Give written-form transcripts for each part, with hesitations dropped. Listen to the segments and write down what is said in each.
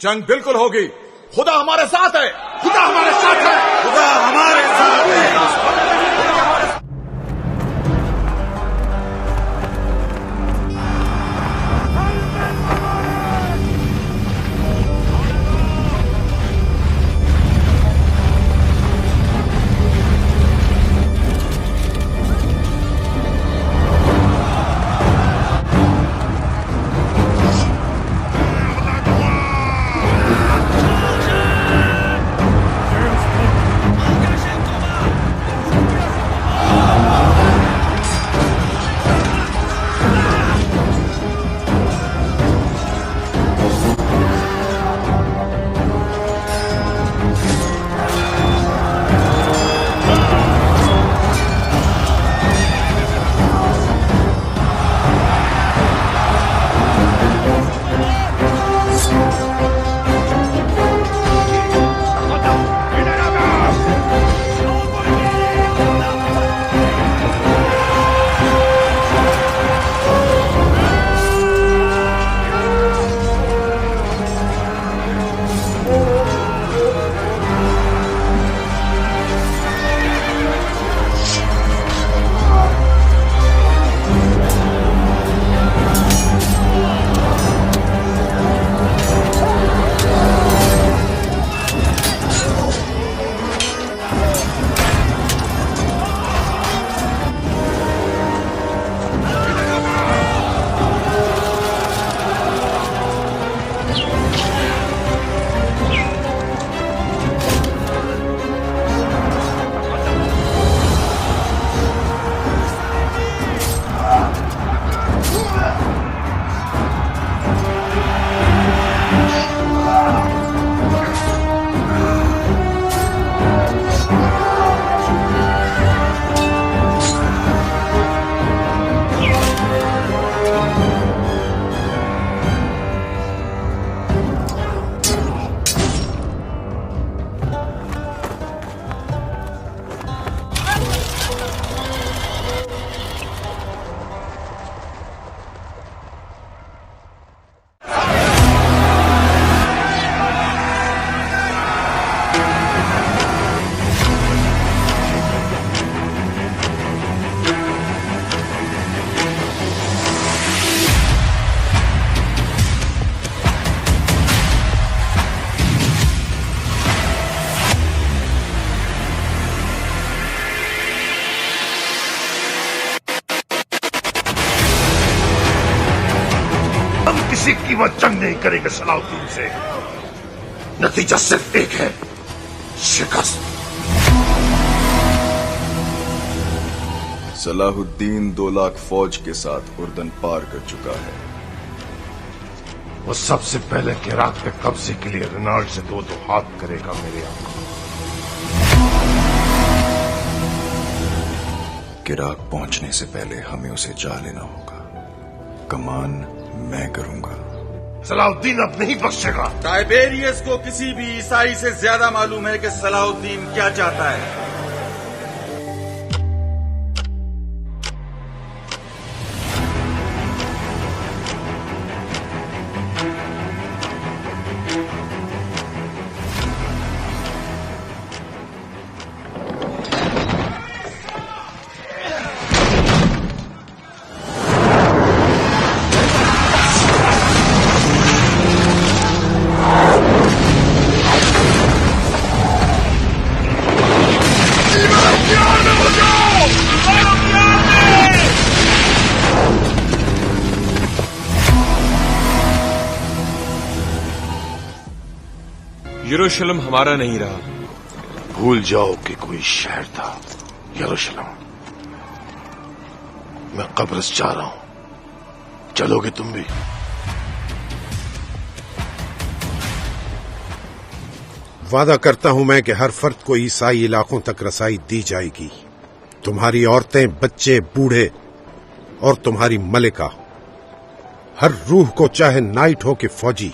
جنگ بالکل ہوگی. خدا ہمارے ساتھ ہے. خدا ہمارے ساتھ ہے. خدا ہمارے ساتھ ہے. کسی قیمت جنگ نہیں کرے گا صلاح الدین سے. نتیجہ صرف ایک ہے، شکست. صلاح الدین 2 لاکھ فوج کے ساتھ اردن پار کر چکا ہے. وہ سب سے پہلے کیراک پہ قبضے کے لیے رینالڈ سے 2 ہاتھ کرے گا میرے آقا. کیراک پہنچنے سے پہلے ہمیں اسے جا لینا ہوگا. کمان میں کروں گا. صلاح الدین اب نہیں بخشے گا. ٹائبیریس کو کسی بھی عیسائی سے زیادہ معلوم ہے کہ صلاح الدین کیا چاہتا ہے. یروشلم ہمارا نہیں رہا. بھول جاؤ کہ کوئی شہر تھا یروشلم. میں قبرص جا رہا ہوں، چلو گے تم بھی؟ وعدہ کرتا ہوں میں کہ ہر فرد کو عیسائی علاقوں تک رسائی دی جائے گی. تمہاری عورتیں، بچے، بوڑھے اور تمہاری ملکہ، ہر روح کو، چاہے نائٹ ہو کہ فوجی،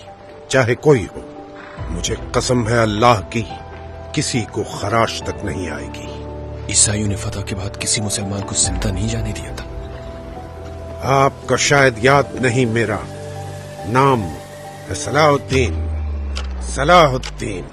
چاہے کوئی ہو. مجھے قسم ہے اللہ کی، کسی کو خراش تک نہیں آئے گی. عیسائیوں نے فتح کے بعد کسی مسلمان کو زندہ نہیں جانے دیا تھا. آپ کا شاید یاد نہیں، میرا نام ہے صلاح الدین. صلاح الدین.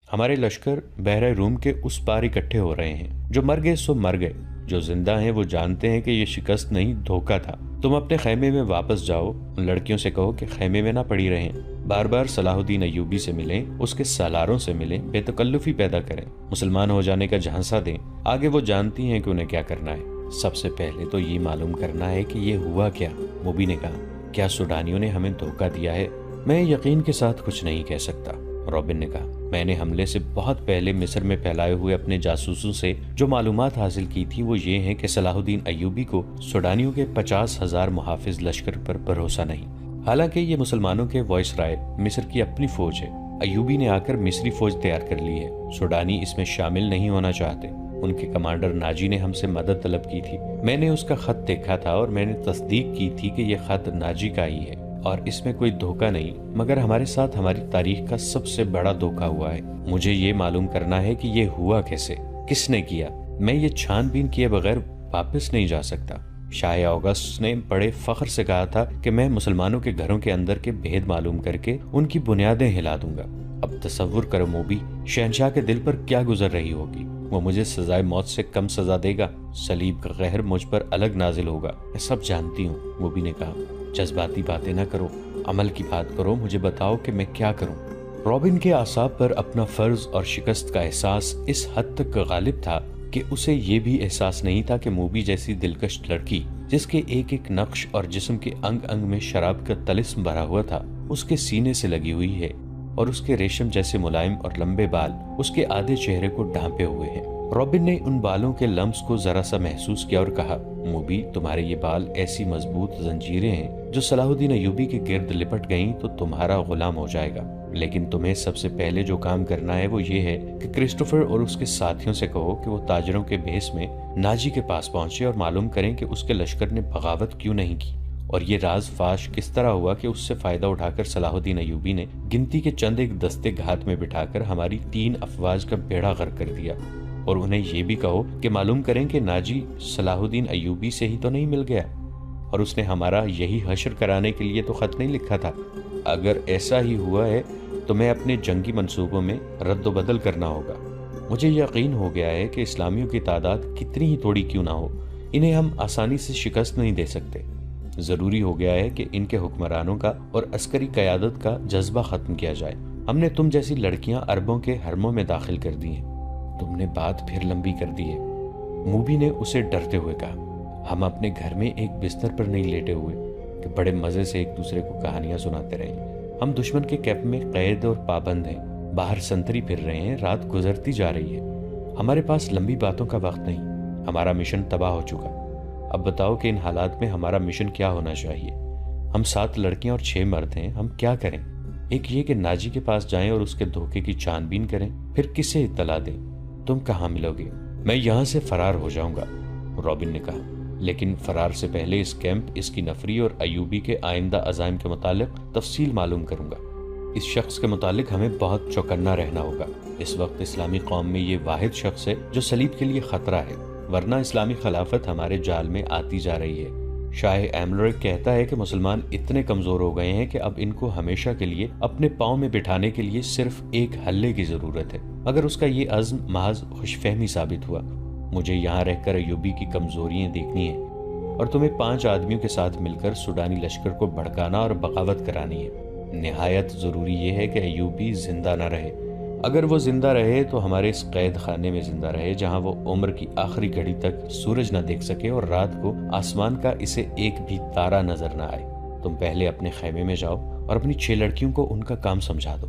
ہمارے لشکر بحر روم کے اس پار اکٹھے ہو رہے ہیں. جو مر گئے سو مر گئے، جو زندہ ہیں وہ جانتے ہیں کہ یہ شکست نہیں، دھوکہ تھا. تم اپنے خیمے میں واپس جاؤ. ان لڑکیوں سے کہو کہ خیمے میں نہ پڑی رہیں، بار بار صلاح الدین ایوبی سے ملیں، اس کے سالاروں سے ملیں، بے تکلفی پیدا کریں، مسلمان ہو جانے کا جھانسا دیں. آگے وہ جانتی ہیں کہ انہیں کیا کرنا ہے. سب سے پہلے تو یہ معلوم کرنا ہے کہ یہ ہوا کیا. موبی نے کہا، کیا سوڈانیوں نے ہمیں دھوکہ دیا ہے؟ میں یقین کے ساتھ کچھ نہیں کہہ سکتا. رابن نے کہا، میں نے حملے سے بہت پہلے مصر میں پھیلائے ہوئے اپنے جاسوسوں سے جو معلومات حاصل کی تھی وہ یہ ہیں کہ صلاح الدین ایوبی کو سوڈانیوں کے 50,000 محافظ لشکر پر بھروسہ نہیں. حالانکہ یہ مسلمانوں کے وائس رائے مصر کی اپنی فوج ہے. ایوبی نے آ کر مصری فوج تیار کر لی ہے. سوڈانی اس میں شامل نہیں ہونا چاہتے. ان کے کمانڈر ناجی نے ہم سے مدد طلب کی تھی. میں نے اس کا خط دیکھا تھا اور میں نے تصدیق کی تھی کہ یہ خط ناجی کا ہی ہے اور اس میں کوئی دھوکہ نہیں، مگر ہمارے ساتھ ہماری تاریخ کا سب سے بڑا دھوکہ ہوا ہے. مجھے یہ معلوم کرنا ہے کہ یہ ہوا کیسے، کس نے کیا. میں یہ چھان بین کیے بغیر واپس نہیں جا سکتا. شاہ اگسٹ نے بڑے فخر سے کہا تھا کہ میں مسلمانوں کے گھروں کے اندر کے بھید معلوم کر کے ان کی بنیادیں ہلا دوں گا. اب تصور کرو موبی، شہنشاہ کے دل پر کیا گزر رہی ہوگی. وہ مجھے سزائے موت سے کم سزا دے گا، صلیب کا قہر مجھ پر الگ نازل ہوگا. میں سب جانتی ہوں. موبی نے کہا، جذباتی باتیں نہ کرو، عمل کی بات کرو. مجھے بتاؤ کہ میں کیا کروں. رابن کے اعصاب پر اپنا فرض اور شکست کا احساس اس حد تک غالب تھا کہ اسے یہ بھی احساس نہیں تھا کہ موبی جیسی دلکش لڑکی جس کے ایک ایک نقش اور جسم کے انگ انگ میں شراب کا طلسم بھرا ہوا تھا اس کے سینے سے لگی ہوئی ہے، اور اس کے ریشم جیسے ملائم اور لمبے بال اس کے آدھے چہرے کو ڈھانپے ہوئے ہیں. رابن نے ان بالوں کے لمس کو ذرا سا محسوس کیا اور کہا، موبی، تمہارے یہ بال ایسی مضبوط زنجیریں ہیں جو صلاح الدین ایوبی کے گرد لپٹ گئیں تو تمہارا غلام ہو جائے گا. لیکن تمہیں سب سے پہلے جو کام کرنا ہے وہ یہ ہے کہ کرسٹوفر اور اس کے ساتھیوں سے کہو کہ وہ تاجروں کے بھیس میں ناجی کے پاس پہنچے اور معلوم کریں کہ اس کے لشکر نے بغاوت کیوں نہیں کی اور یہ راز فاش کس طرح ہوا کہ اس سے فائدہ اٹھا کر صلاح الدین ایوبی نے گنتی کے چند ایک دستے گھات میں بٹھا کر ہماری 3 افواج کا بیڑا غرق کر دیا. اور انہیں یہ بھی کہو کہ معلوم کریں کہ ناجی صلاح الدین ایوبی سے ہی تو نہیں مل گیا اور اس نے ہمارا یہی حشر کرانے کے لیے تو خط نہیں لکھا تھا. اگر ایسا ہی ہوا ہے تو میں اپنے جنگی منصوبوں میں رد و بدل کرنا ہوگا. مجھے یقین ہو گیا ہے کہ اسلامیوں کی تعداد کتنی ہی تھوڑی کیوں نہ ہو، انہیں ہم آسانی سے شکست نہیں دے سکتے. ضروری ہو گیا ہے کہ ان کے حکمرانوں کا اور عسکری قیادت کا جذبہ ختم کیا جائے. ہم نے تم جیسی لڑکیاں عربوں کے حرموں میں داخل کر دی ہیں. تم نے بات پھر لمبی کر دی ہے. موبی نے اسے ڈرتے ہوئے کہا، ہم اپنے گھر میں ایک بستر پر نہیں لیٹے ہوئے کہ بڑے مزے سے ایک دوسرے کو کہانیاں سناتے رہیں. ہم دشمن کے کیمپ میں قید اور پابند ہیں، باہر سنتری پھر رہے ہیں، رات گزرتی جا رہی ہے. ہمارے پاس لمبی باتوں کا وقت نہیں. ہمارا مشن تباہ ہو چکا. اب بتاؤ کہ ان حالات میں ہمارا مشن کیا ہونا چاہیے. ہم 7 لڑکیاں اور 6 مرد ہیں. ہم کیا کریں؟ ایک یہ کہ ناجی کے پاس جائیں اور اس کے دھوکے کی چھان بین کریں، پھر کسے اطلاع دیں؟ تم کہاں ملو گے؟ میں یہاں سے فرار ہو جاؤں گا، رابن نے کہا. لیکن فرار سے پہلے اس کیمپ، اس کی نفری اور ایوبی کے آئندہ عزائم کے متعلق تفصیل معلوم کروں گا. اس شخص کے متعلق ہمیں بہت چوکنا رہنا ہوگا. اس وقت اسلامی قوم میں یہ واحد شخص ہے جو صلیب کے لیے خطرہ ہے، ورنہ اسلامی خلافت ہمارے جال میں آتی جا رہی ہے. شاہ ایملرک کہتا ہے کہ مسلمان اتنے کمزور ہو گئے ہیں کہ اب ان کو ہمیشہ کے لیے اپنے پاؤں میں بٹھانے کے لیے صرف ایک حلے کی ضرورت ہے. مگر اس کا یہ عزم محض خوش فہمی ثابت ہوا. مجھے یہاں رہ کر ایوبی کی کمزوریاں دیکھنی ہیں اور تمہیں 5 آدمیوں کے ساتھ مل کر سوڈانی لشکر کو بھڑکانا اور بغاوت کرانی ہے. نہایت ضروری یہ ہے کہ ایوبی زندہ نہ رہے. اگر وہ زندہ رہے تو ہمارے اس قید خانے میں زندہ رہے جہاں وہ عمر کی آخری گھڑی تک سورج نہ دیکھ سکے اور رات کو آسمان کا اسے ایک بھی تارا نظر نہ آئے. تم پہلے اپنے خیمے میں جاؤ اور اپنی 6 لڑکیوں کو ان کا کام سمجھا دو.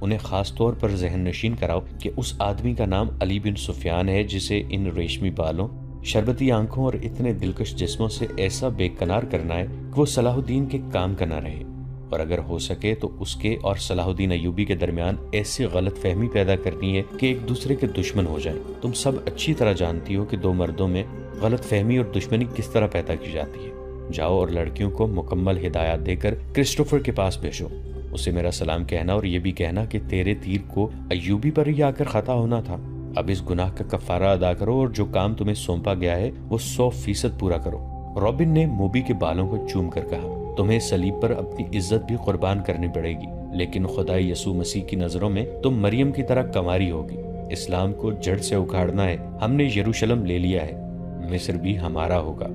انہیں خاص طور پر ذہن نشین کراؤ کہ اس آدمی کا نام علی بن سفیان ہے جسے ان ریشمی بالوں، شربتی آنکھوں اور اتنے دلکش جسموں سے ایسا بے کنار کرنا ہے کہ وہ صلاح الدین کے کام کا نہ رہے. اور اگر ہو سکے تو اس کے اور صلاح الدین ایوبی کے درمیان ایسی غلط فہمی پیدا کرنی ہے کہ ایک دوسرے کے دشمن ہو جائیں۔ تم سب اچھی طرح جانتی ہو کہ دو مردوں میں غلط فہمی اور دشمنی کس طرح پیدا کی جاتی ہے۔ جاؤ اور لڑکیوں کو مکمل ہدایات دے کر کرسٹوفر کے پاس بھیجو، اسے میرا سلام کہنا اور یہ بھی کہنا کہ تیرے تیر کو ایوبی پر ہی آ کر خطا ہونا تھا۔ اب اس گناہ کا کفارہ ادا کرو اور جو کام تمہیں سونپا گیا ہے وہ 100% پورا کرو۔ رابن نے موبی کے بالوں کو چوم کر کہا، تمہیں صلیب پر اپنی عزت بھی قربان کرنی پڑے گی، لیکن خدا یسوع مسیح کی نظروں میں تم مریم کی طرح کماری ہوگی۔ اسلام کو جڑ سے اکھاڑنا ہے۔ ہم نے یروشلم لے لیا ہے، مصر بھی ہمارا ہوگا۔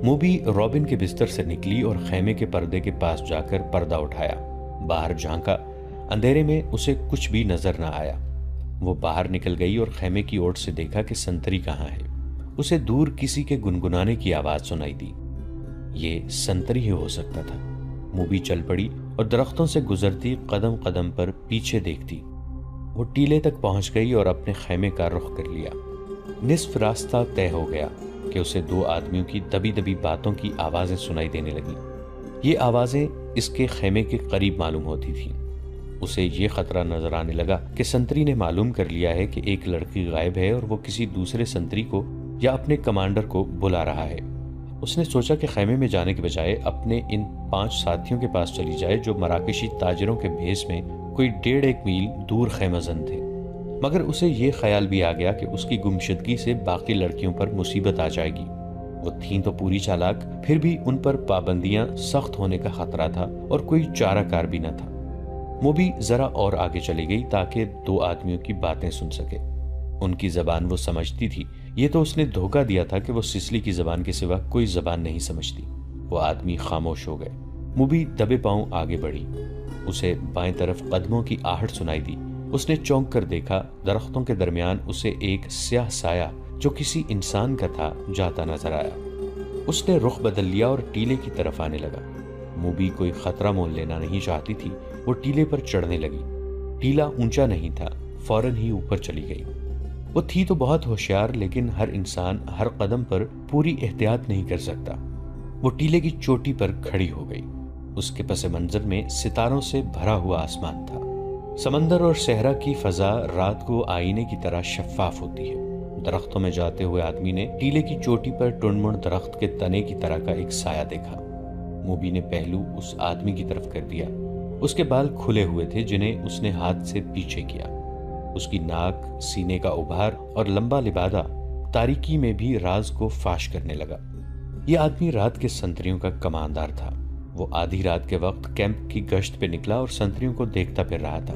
موبی رابن کے بستر سے نکلی اور خیمے کے پردے کے پاس جا کر پردہ اٹھایا۔ باہر جھانکا، اندھیرے میں اسے کچھ بھی نظر نہ آیا۔ وہ باہر نکل گئی اور خیمے کی اوٹ سے دیکھا کہ سنتری کہاں ہے۔ اسے دور کسی کے گنگنانے کی آواز سنائی دی۔ یہ سنتری ہی ہو سکتا تھا۔ موبی چل پڑی اور درختوں سے گزرتی قدم قدم پر پیچھے دیکھتی۔ وہ ٹیلے تک پہنچ گئی اور اپنے خیمے کا رخ کر لیا۔ نصف راستہ طے ہو گیا کہ اسے دو آدمیوں کی دبی دبی باتوں کی آوازیں سنائی دینے لگیں۔ یہ آوازیں اس کے خیمے کے قریب معلوم ہوتی تھیں۔ اسے یہ خطرہ نظر آنے لگا کہ سنتری نے معلوم کر لیا ہے کہ ایک لڑکی غائب ہے اور وہ کسی دوسرے سنتری کو یا اپنے کمانڈر کو بلا رہا ہے۔ اس نے سوچا کہ خیمے میں جانے کے بجائے اپنے ان 5 ساتھیوں کے پاس چلی جائے جو مراکشی تاجروں کے بھیس میں کوئی 1.5 میل دور خیمہ زن تھے۔ مگر اسے یہ خیال بھی آ گیا کہ اس کی گمشدگی سے باقی لڑکیوں پر مصیبت آ جائے گی۔ وہ تھیں تو پوری چالاک، پھر بھی ان پر پابندیاں سخت ہونے کا خطرہ تھا اور کوئی چارہ کار بھی نہ تھا۔ موبی ذرا اور آگے چلی گئی تاکہ 2 آدمیوں کی باتیں سن سکے۔ ان کی زبان وہ سمجھتی تھی، یہ تو اس نے دھوکہ دیا تھا کہ وہ سسلی کی زبان کے سوا کوئی زبان نہیں سمجھتی۔ وہ آدمی خاموش ہو گئے۔ موبی دبے پاؤں آگے بڑھی۔ اسے بائیں طرف قدموں کی آہٹ سنائی دی۔ اس نے چونک کر دیکھا، درختوں کے درمیان اسے ایک سیاہ سایہ جو کسی انسان کا تھا جاتا نظر آیا۔ اس نے رخ بدل لیا اور ٹیلے کی طرف آنے لگا۔ موبی کوئی خطرہ مول لینا نہیں چاہتی تھی۔ وہ ٹیلے پر چڑھنے لگی۔ ٹیلا اونچا نہیں تھا، فوراً ہی اوپر چلی گئی۔ وہ تھی تو بہت ہوشیار، لیکن ہر انسان ہر قدم پر پوری احتیاط نہیں کر سکتا۔ وہ ٹیلے کی چوٹی پر کھڑی ہو گئی۔ اس کے پس منظر میں ستاروں سے بھرا ہوا آسمان تھا۔ سمندر اور صحرا کی فضا رات کو آئینے کی طرح شفاف ہوتی ہے۔ درختوں میں جاتے ہوئے آدمی نے ٹیلے کی چوٹی پر ٹنمن درخت کے تنے کی طرح کا ایک سایہ دیکھا۔ موبی نے پہلو اس آدمی کی طرف کر دیا۔ اس کے بال کھلے ہوئے تھے جنہیں اس نے ہاتھ سے پیچھے کیا۔ اس کی ناک، سینے کا ابھار اور لمبا لبادہ تاریکی میں بھی راز کو فاش کرنے لگا۔ یہ آدمی رات کے سنتریوں کا کماندار تھا۔ وہ آدھی رات کے وقت کیمپ کی گشت پہ نکلا اور سنتریوں کو دیکھتا پھر رہا تھا۔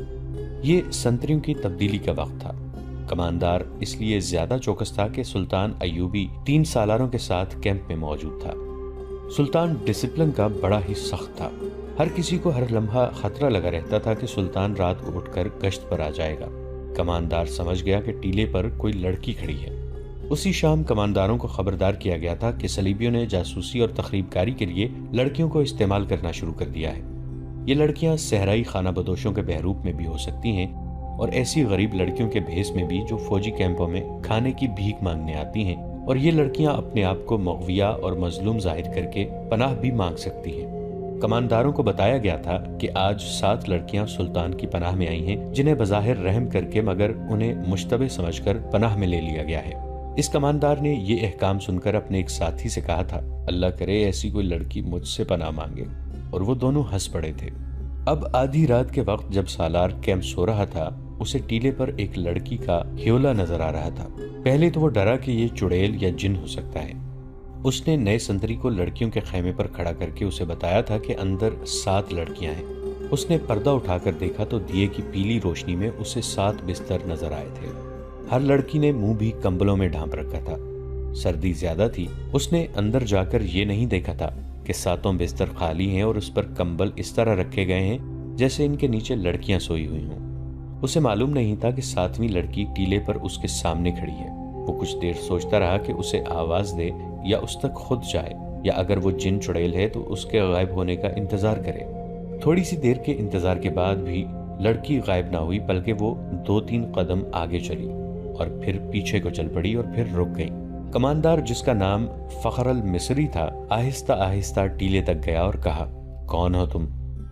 یہ سنتریوں کی تبدیلی کا وقت تھا۔ کماندار اس لیے زیادہ چوکس تھا کہ سلطان ایوبی 3 سالاروں کے ساتھ کیمپ میں موجود تھا۔ سلطان ڈسپلن کا بڑا ہی سخت تھا۔ ہر کسی کو ہر لمحہ خطرہ لگا رہتا تھا کہ سلطان رات کو اٹھ کر گشت پر آ جائے گا۔ کماندار سمجھ گیا کہ ٹیلے پر کوئی لڑکی کھڑی ہے۔ اسی شام کمانداروں کو خبردار کیا گیا تھا کہ صلیبیوں نے جاسوسی اور تخریب کاری کے لیے لڑکیوں کو استعمال کرنا شروع کر دیا ہے۔ یہ لڑکیاں صحرائی خانہ بدوشوں کے بحروپ میں بھی ہو سکتی ہیں اور ایسی غریب لڑکیوں کے بھیس میں بھی جو فوجی کیمپوں میں کھانے کی بھیک مانگنے آتی ہیں، اور یہ لڑکیاں اپنے آپ کو مغویہ اور مظلوم ظاہر کر کے پناہ بھی مانگ سکتی ہیں۔ کمانداروں کو بتایا گیا تھا کہ آج 7 لڑکیاں سلطان کی پناہ میں آئی ہیں جنہیں بظاہر رحم کر کے مگر انہیں مشتبہ سمجھ کر پناہ میں لے لیا گیا ہے۔ اس کماندار نے یہ احکام سن کر اپنے ایک ساتھی سے کہا تھا، اللہ کرے ایسی کوئی لڑکی مجھ سے پناہ مانگے، اور وہ دونوں ہنس پڑے تھے۔ اب آدھی رات کے وقت جب سالار کیمپ سو رہا تھا، اسے ٹیلے پر ایک لڑکی کا ہیولا نظر آ رہا تھا۔ پہلے تو وہ ڈرا کہ یہ چڑیل یا جن ہو سکتا ہے۔ اس نے نئے سنتری کو لڑکیوں کے خیمے پر کھڑا کر کے اسے بتایا تھا کہ اندر 7 لڑکیاں ہیں۔ اس نے پردہ اٹھا کر دیکھا تو دیے کی پیلی روشنی میں اسے 7 بستر نظر آئے تھے۔ ہر لڑکی نے منہ بھی کمبلوں میں ڈھانپ رکھا تھا۔ سردی زیادہ تھی۔ اس نے اندر جا کر یہ نہیں دیکھا تھا کہ 7 بستر خالی ہیں اور اس پر کمبل اس طرح رکھے گئے ہیں جیسے ان کے نیچے لڑکیاں سوئی ہوئی ہوں۔ اسے معلوم نہیں تھا کہ 7ویں لڑکی ٹیلے پر اس کے سامنے کھڑی ہے۔ وہ کچھ دیر سوچتا رہا کہ اسے آواز دے یا اس تک خود جائے، یا اگر وہ جن چڑیل ہے تو اس کے غائب ہونے کا انتظار کرے۔ تھوڑی سی دیر کے انتظار کے بعد بھی لڑکی غائب نہ ہوئی، بلکہ وہ 2-3 قدم آگے چلی اور پھر پیچھے کو چل پڑی اور پھر رک گئی۔ کماندار، جس کا نام فخر المصری تھا، آہستہ آہستہ ٹیلے تک گیا اور کہا، کون ہو تم؟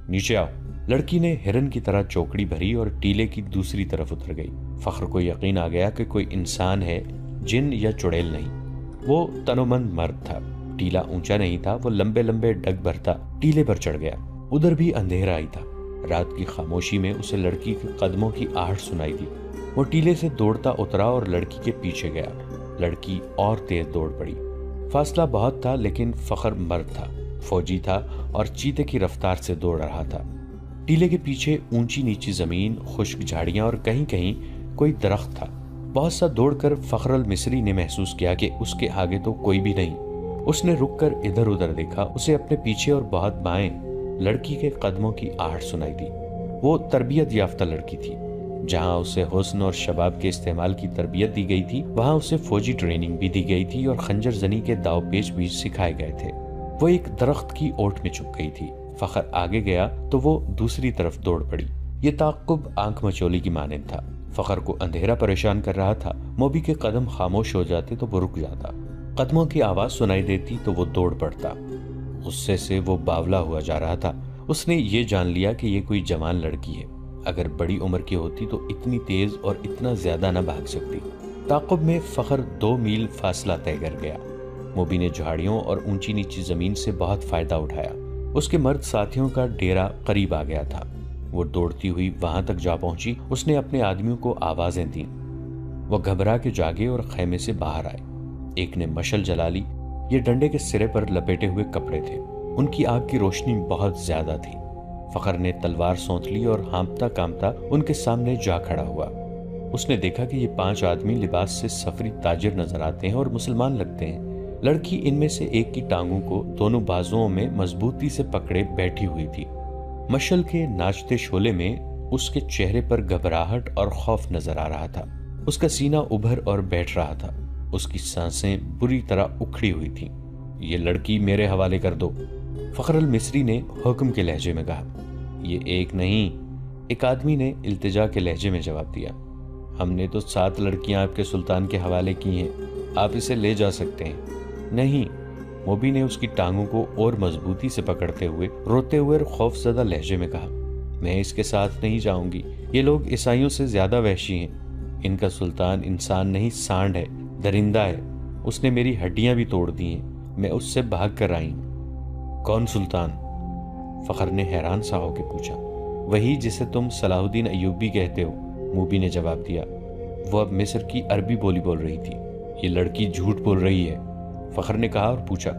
نیچے آؤ۔ لڑکی نے ہرن کی طرح چوکڑی بھری اور ٹیلے کی دوسری طرف اتر گئی۔ فخر کو یقین آ گیا کہ کوئی انسان ہے، جن یا چڑیل نہیں۔ وہ تنومند مرد تھا، ٹیلا اونچا نہیں تھا، وہ لمبے لمبے ڈگ بھرتا ٹیلے پر چڑھ گیا۔ ادھر بھی اندھیرا ہی تھا۔ رات کی خاموشی میں اسے لڑکی کے قدموں کی آہٹ سنائی دی۔ وہ ٹیلے سے دوڑتا اترا اور لڑکی کے پیچھے گیا۔ لڑکی اور تیز دوڑ پڑی۔ فاصلہ بہت تھا، لیکن فخر مرد تھا، فوجی تھا اور چیتے کی رفتار سے دوڑ رہا تھا۔ ٹیلے کے پیچھے اونچی نیچی زمین، خشک جھاڑیاں اور کہیں کہیں کوئی درخت تھا۔ بہت سا دوڑ کر فخر المصری نے محسوس کیا کہ اس کے آگے تو کوئی بھی نہیں۔ اس نے رک کر ادھر ادھر دیکھا۔ اسے اپنے پیچھے اور بہت بائیں لڑکی کے قدموں کی آہٹ سنائی دی۔ وہ تربیت یافتہ لڑکی تھی۔ جہاں اسے حسن اور شباب کے استعمال کی تربیت دی گئی تھی، وہاں اسے فوجی ٹریننگ بھی دی گئی تھی اور خنجر زنی کے داؤ پیچ بھی سکھائے گئے تھے۔ وہ ایک درخت کی اوٹ میں چھپ گئی تھی۔ فخر آگے گیا تو وہ دوسری طرف دوڑ پڑی۔ یہ تعاقب آنکھ مچولی کی مانند تھا۔ فخر کو اندھیرا پریشان کر رہا تھا۔ موبی کے قدم خاموش ہو جاتے تو وہ رک جاتا، قدموں کی آواز سنائی دیتی تو وہ دوڑ پڑتا۔ غصے سے وہ باولا ہوا جا رہا تھا۔ اس نے یہ جان لیا کہ یہ کوئی جوان لڑکی ہے۔ اگر بڑی عمر کی ہوتی تو اتنی تیز اور اتنا زیادہ نہ بھاگ سکتی۔ تعاقب میں فخر 2 میل فاصلہ طے کر گیا۔ موبی نے جھاڑیوں اور اونچی نیچی زمین سے بہت فائدہ اٹھایا۔ اس کے مرد ساتھیوں کا ڈیرا قریب آ گیا تھا۔ وہ دوڑتی ہوئی وہاں تک جا پہنچی۔ اس نے اپنے آدمیوں کو آوازیں دیں۔ وہ گھبرا کے جاگے اور خیمے سے باہر آئے۔ ایک نے مشل جلا لی۔ یہ ڈنڈے کے سرے پر لپیٹے ہوئے کپڑے تھے۔ ان کی آگ کی روشنی بہت زیادہ تھی۔ فخر نے تلوار سونت لی اور ہانپتا کامتا ان کے سامنے جا کھڑا ہوا۔ اس نے دیکھا کہ یہ 5 آدمی لباس سے سفری تاجر نظر آتے ہیں اور مسلمان لگتے ہیں۔ لڑکی ان میں سے ایک کی ٹانگوں کو دونوں بازوؤں میں مضبوطی سے پکڑے بیٹھی ہوئی تھی۔ مشل کے ناچتے شعلے میں اس کے چہرے پر گھبراہٹ اور خوف نظر آ رہا تھا۔ اس کا سینہ ابھر اور بیٹھ رہا تھا۔ اس کی سانسیں بری طرح اکھڑی ہوئی تھیں۔ یہ لڑکی میرے حوالے کر دو، فخر المصری نے حکم کے لہجے میں کہا۔ یہ ایک نہیں، ایک آدمی نے التجا کے لہجے میں جواب دیا۔ ہم نے تو 7 لڑکیاں آپ کے سلطان کے حوالے کی ہیں، آپ اسے لے جا سکتے ہیں۔ نہیں، موبی نے اس کی ٹانگوں کو اور مضبوطی سے پکڑتے ہوئے روتے ہوئے اور خوف زدہ لہجے میں کہا، میں اس کے ساتھ نہیں جاؤں گی۔ یہ لوگ عیسائیوں سے زیادہ وحشی ہیں۔ ان کا سلطان انسان نہیں، سانڈ ہے، درندہ ہے۔ اس نے میری ہڈیاں بھی توڑ دی ہیں۔ میں اس سے بھاگ کر آئی ہوں۔ کون سلطان؟ فخر نے حیران سا ہو کے پوچھا۔ وہی جسے تم صلاح الدین ایوبی کہتے ہو، موبی نے جواب دیا۔ وہ اب مصر کی عربی بولی بول رہی تھی۔ یہ لڑکی جھوٹ بول رہی ہے، فخر نے کہا اور پوچھا،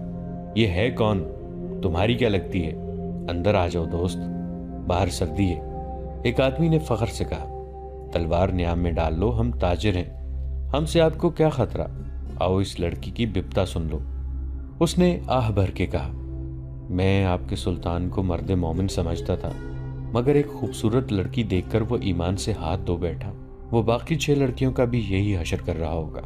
یہ ہے کون؟ تمہاری کیا لگتی ہے؟ اندر آ جاؤ دوست، باہر سردی ہے۔ ایک آدمی نے فخر سے کہا، تلوار نیام میں ڈال لو، ہم تاجر ہیں، ہم سے آپ کو کیا خطرہ؟ آؤ اس لڑکی کی بپتا سن لو۔ اس نے آہ بھر کے کہا، میں آپ کے سلطان کو مرد مومن سمجھتا تھا، مگر ایک خوبصورت لڑکی دیکھ کر وہ ایمان سے ہاتھ دھو بیٹھا۔ وہ باقی 6 لڑکیوں کا بھی یہی حشر کر رہا ہوگا۔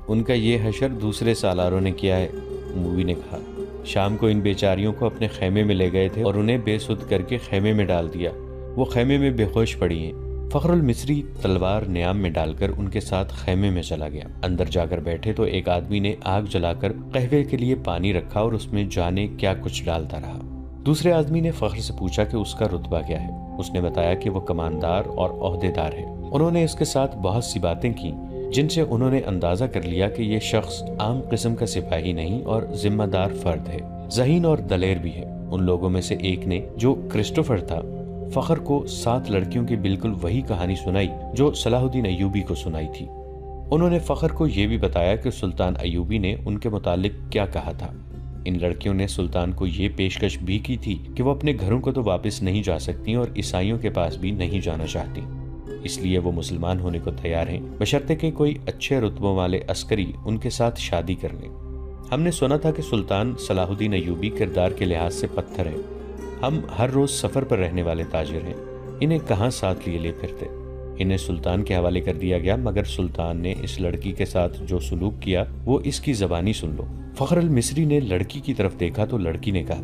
ان کا یہ حشر دوسرے سالاروں نے کیا ہے، مووی نے کہا۔ شام کو ان بیچاریوں کو اپنے خیمے میں لے گئے تھے اور انہیں بے سدھ کر کے خیمے میں ڈال دیا۔ وہ خیمے میں بے ہوش پڑی ہیں۔ فخر المصری تلوار نیام میں ڈال کر ان کے ساتھ خیمے میں چلا گیا۔ اندر جا کر بیٹھے تو ایک آدمی نے آگ جلا کر قہوے کے لیے پانی رکھا اور اس میں جانے کیا کچھ ڈالتا رہا۔ دوسرے آدمی نے فخر سے پوچھا کہ اس کا رتبہ کیا ہے۔ اس نے بتایا کہ وہ کماندار اور عہدیدار ہے۔ انہوں نے اس کے ساتھ بہت سی باتیں کی جن سے انہوں نے اندازہ کر لیا کہ یہ شخص عام قسم کا سپاہی نہیں اور ذمہ دار فرد ہے، ذہین اور دلیر بھی ہے۔ ان لوگوں میں سے ایک نے، جو کرسٹوفر تھا، فخر کو 7 لڑکیوں کی بالکل وہی کہانی سنائی جو صلاح الدین ایوبی کو سنائی تھی۔ انہوں نے فخر کو یہ بھی بتایا کہ سلطان ایوبی نے ان کے متعلق کیا کہا تھا۔ ان لڑکیوں نے سلطان کو یہ پیشکش بھی کی تھی کہ وہ اپنے گھروں کو تو واپس نہیں جا سکتی اور عیسائیوں کے پاس بھی نہیں جانا چاہتی، اس لیے وہ مسلمان ہونے کو تیار ہیں، بشرطے کہ کوئی اچھے رتبوں والے عسکری ان کے ساتھ شادی کر لیں۔ ہم نے سنا تھا کہ سلطان صلاح الدین ایوبی کردار کے لحاظ سے پتھر ہے۔ ہم ہر روز سفر پر رہنے والے تاجر ہیں، انہیں کہاں ساتھ لیے لے پھرتے۔ انہیں سلطان کے حوالے کر دیا گیا، مگر سلطان نے اس لڑکی کے ساتھ جو سلوک کیا وہ اس کی زبانی سن لو۔ فخر المصری نے لڑکی کی طرف دیکھا تو لڑکی نے کہا،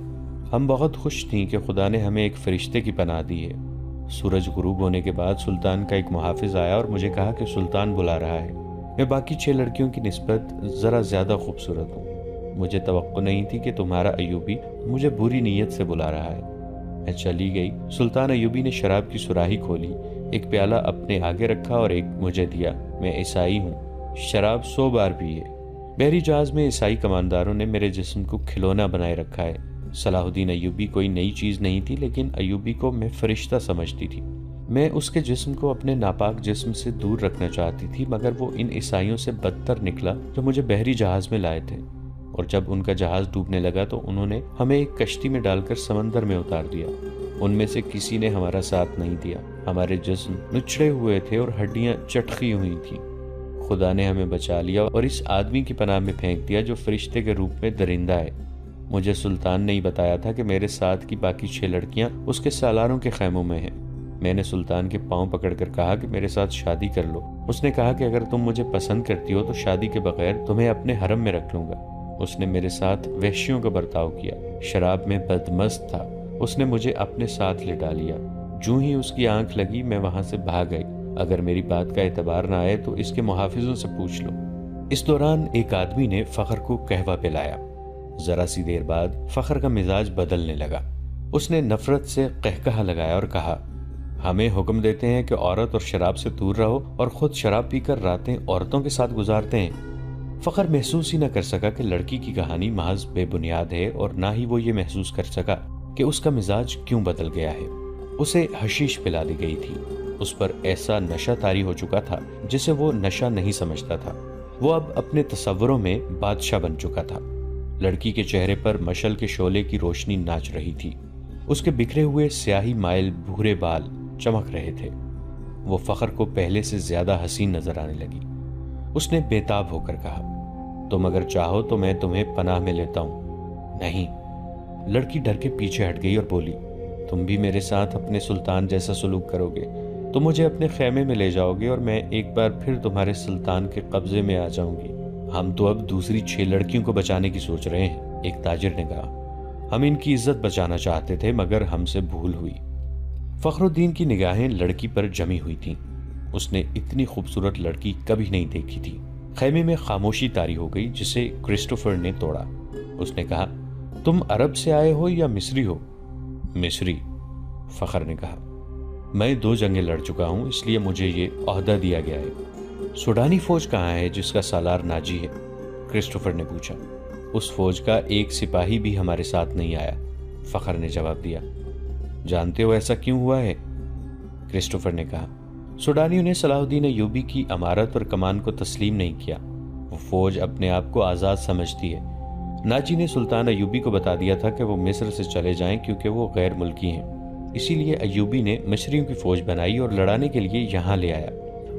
ہم بہت خوش تھیں کہ خدا نے ہمیں ایک فرشتے کی پناہ دی ہے۔ سورج غروب ہونے کے بعد سلطان کا ایک محافظ آیا اور مجھے کہا کہ سلطان بلا رہا ہے۔ میں باقی 6 لڑکیوں کی نسبت ذرا زیادہ خوبصورت ہوں۔ مجھے توقع نہیں تھی کہ تمہارا ایوبی مجھے بری نیت سے بلا رہا ہے۔ میں چلی گئی۔ سلطان ایوبی نے شراب کی سراہی کھولی، ایک پیالہ اپنے آگے رکھا اور ایک مجھے دیا۔ میں عیسائی ہوں، شراب 100 بار پی ہے۔ بحری جہاز میں عیسائی کمانداروں نے میرے جسم کو کھلونا بنائے رکھا ہے۔ صلاح الدین ایوبی کوئی نئی چیز نہیں تھی، لیکن ایوبی کو میں فرشتہ سمجھتی تھی۔ میں اس کے جسم کو اپنے ناپاک جسم سے دور رکھنا چاہتی تھی، مگر وہ ان عیسائیوں سے بدتر نکلا جو مجھے بحری جہاز میں لائے تھے، اور جب ان کا جہاز ڈوبنے لگا تو انہوں نے ہمیں ایک کشتی میں ڈال کر سمندر میں اتار دیا۔ ان میں سے کسی نے ہمارا ساتھ نہیں دیا۔ ہمارے جسم نچڑے ہوئے تھے اور ہڈیاں چٹخی ہوئی تھیں۔ خدا نے ہمیں بچا لیا اور اس آدمی کی پناہ میں پھینک دیا جو فرشتے کے روپ میں درندہ ہے۔ مجھے سلطان نے ہی بتایا تھا کہ میرے ساتھ کی باقی 6 لڑکیاں اس کے سالاروں کے خیموں میں ہیں۔ میں نے سلطان کے پاؤں پکڑ کر کہا کہ میرے ساتھ شادی کر لو۔ اس نے کہا کہ اگر تم مجھے پسند کرتی ہو تو شادی کے بغیر تمہیں اپنے حرم میں رکھ لوں گا۔ اس نے میرے ساتھ وحشیوں کا برتاؤ کیا، شراب میں بدمست تھا۔ اس نے مجھے اپنے ساتھ لٹا لیا۔ جو ہی اس کی آنکھ لگی میں وہاں سے بھاگ گئی۔ اگر میری بات کا اعتبار نہ آئے تو اس کے محافظوں سے پوچھ لو۔ اس دوران ایک آدمی نے فخر کو قہوہ پلایا۔ ذرا سی دیر بعد فخر کا مزاج بدلنے لگا۔ اس نے نفرت سے قہقہا لگایا اور کہا، ہمیں حکم دیتے ہیں کہ عورت اور شراب سے دور رہو، اور خود شراب پی کر راتیں عورتوں کے ساتھ گزارتے ہیں۔ فخر محسوس ہی نہ کر سکا کہ لڑکی کی کہانی محض بے بنیاد ہے، اور نہ ہی وہ یہ محسوس کر سکا کہ اس کا مزاج کیوں بدل گیا ہے۔ اسے حشیش پلا دی گئی تھی۔ اس پر ایسا نشہ طاری ہو چکا تھا جسے وہ نشہ نہیں سمجھتا تھا۔ وہ اب اپنے تصوروں میں بادشاہ بن چکا تھا۔ لڑکی کے چہرے پر مشعل کے شعلے کی روشنی ناچ رہی تھی۔ اس کے بکھرے ہوئے سیاہی مائل بھورے بال چمک رہے تھے۔ وہ فخر کو پہلے سے زیادہ حسین نظر آنے لگی۔ اس نے بےتاب ہو کر کہا، تم اگر چاہو تو میں تمہیں پناہ میں لیتا ہوں۔ نہیں۔ لڑکی ڈر کے پیچھے ہٹ گئی اور بولی، تم بھی میرے ساتھ اپنے سلطان جیسا سلوک کرو گے تو مجھے اپنے خیمے میں لے جاؤ گے اور میں ایک بار پھر تمہارے سلطان کے قبضے میں آ جاؤں گی۔ ہم تو اب دوسری 6 لڑکیوں کو بچانے کی سوچ رہے ہیں، ایک تاجر نے کہا۔ ہم ان کی عزت بچانا چاہتے تھے مگر ہم سے بھول ہوئی۔ فخر الدین کی نگاہیں لڑکی پر جمی ہوئی تھیں۔ اس نے اتنی خوبصورت لڑکی کبھی نہیں دیکھی تھی۔ خیمے میں خاموشی طاری ہو گئی جسے کرسٹوفر نے توڑا۔ اس نے کہا، تم عرب سے آئے ہو یا مصری ہو؟ مصری، فخر نے کہا۔ میں 2 جنگیں لڑ چکا ہوں، اس لیے مجھے یہ عہدہ دیا گیا ہے۔ سوڈانی فوج کہاں ہے جس کا سالار ناجی ہے؟ کرسٹوفر نے پوچھا۔ اس فوج کا ایک سپاہی بھی ہمارے ساتھ نہیں آیا، فخر نے جواب دیا۔ جانتے ہو ایسا کیوں ہوا ہے؟ کرسٹوفر نے کہا۔ سوڈانیوں نے صلاح الدین ایوبی کی امارت اور کمان کو تسلیم نہیں کیا۔ وہ فوج اپنے آپ کو آزاد سمجھتی ہے۔ ناجی نے سلطان ایوبی کو بتا دیا تھا کہ وہ مصر سے چلے جائیں کیونکہ وہ غیر ملکی ہیں۔ اسی لیے ایوبی نے مصریوں کی فوج بنائی اور لڑانے کے لیے یہاں لے آیا۔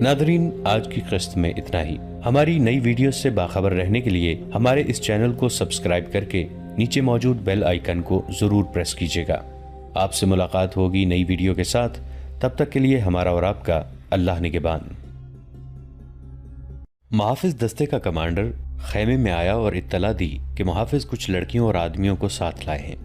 ناظرین، آج کی قسط میں اتنا ہی۔ ہماری نئی ویڈیوز سے باخبر رہنے کے لیے ہمارے اس چینل کو سبسکرائب کر کے نیچے موجود بیل آئیکن کو ضرور پریس کیجیے گا۔ آپ سے ملاقات ہوگی نئی ویڈیو کے ساتھ، تب تک کے لیے ہمارا اور آپ کا اللہ نگہبان۔ محافظ دستے کا کمانڈر خیمے میں آیا اور اطلاع دی کہ محافظ کچھ لڑکیوں اور آدمیوں کو ساتھ لائے ہیں۔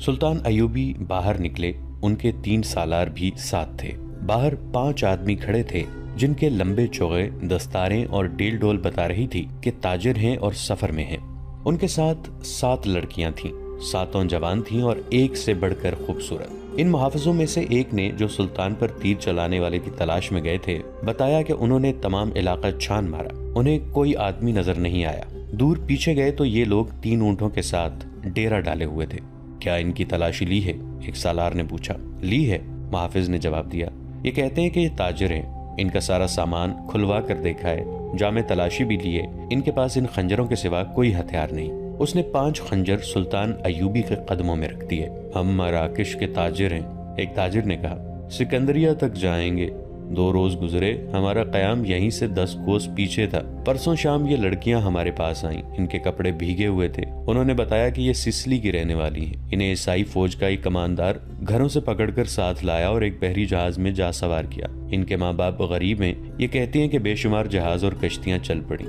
سلطان ایوبی باہر نکلے، ان کے 3 سالار بھی ساتھ تھے۔ باہر 5 آدمی کھڑے تھے جن کے لمبے چوغے، دستاریں اور ڈیل ڈول بتا رہی تھی کہ تاجر ہیں اور سفر میں ہیں۔ ان کے ساتھ 7 لڑکیاں تھیں، 7 جوان تھیں اور ایک سے بڑھ کر خوبصورت۔ ان محافظوں میں سے ایک نے، جو سلطان پر تیر چلانے والے کی تلاش میں گئے تھے، بتایا کہ انہوں نے تمام علاقہ چھان مارا، انہیں کوئی آدمی نظر نہیں آیا۔ دور پیچھے گئے تو یہ لوگ 3 اونٹوں کے ساتھ ڈیرا ڈالے ہوئے تھے۔ کیا ان کی تلاشی لی ہے؟ ایک سالار نے پوچھا۔ لی ہے، محافظ نے جواب دیا۔ یہ کہتے ہیں کہ یہ تاجر ہیں، ان کا سارا سامان کھلوا کر دیکھا ہے، جامع تلاشی بھی لیے، ان کے پاس ان خنجروں کے سوا کوئی ہتھیار نہیں۔ اس نے 5 خنجر سلطان ایوبی کے قدموں میں رکھ دیے۔ ہم مراکش کے تاجر ہیں، ایک تاجر نے کہا، سکندریہ تک جائیں گے۔ 2 روز گزرے، ہمارا قیام یہیں سے 10 کوس پیچھے تھا۔ پرسوں شام یہ لڑکیاں ہمارے پاس آئیں، ان کے کپڑے بھیگے ہوئے تھے۔ انہوں نے بتایا کہ یہ سسلی کی رہنے والی ہیں۔ انہیں عیسائی فوج کا ایک کماندار گھروں سے پکڑ کر ساتھ لایا اور ایک بحری جہاز میں جا سوار کیا۔ ان کے ماں باپ غریب ہیں، یہ کہتی ہیں کہ بے شمار جہاز اور کشتیاں چل پڑیں۔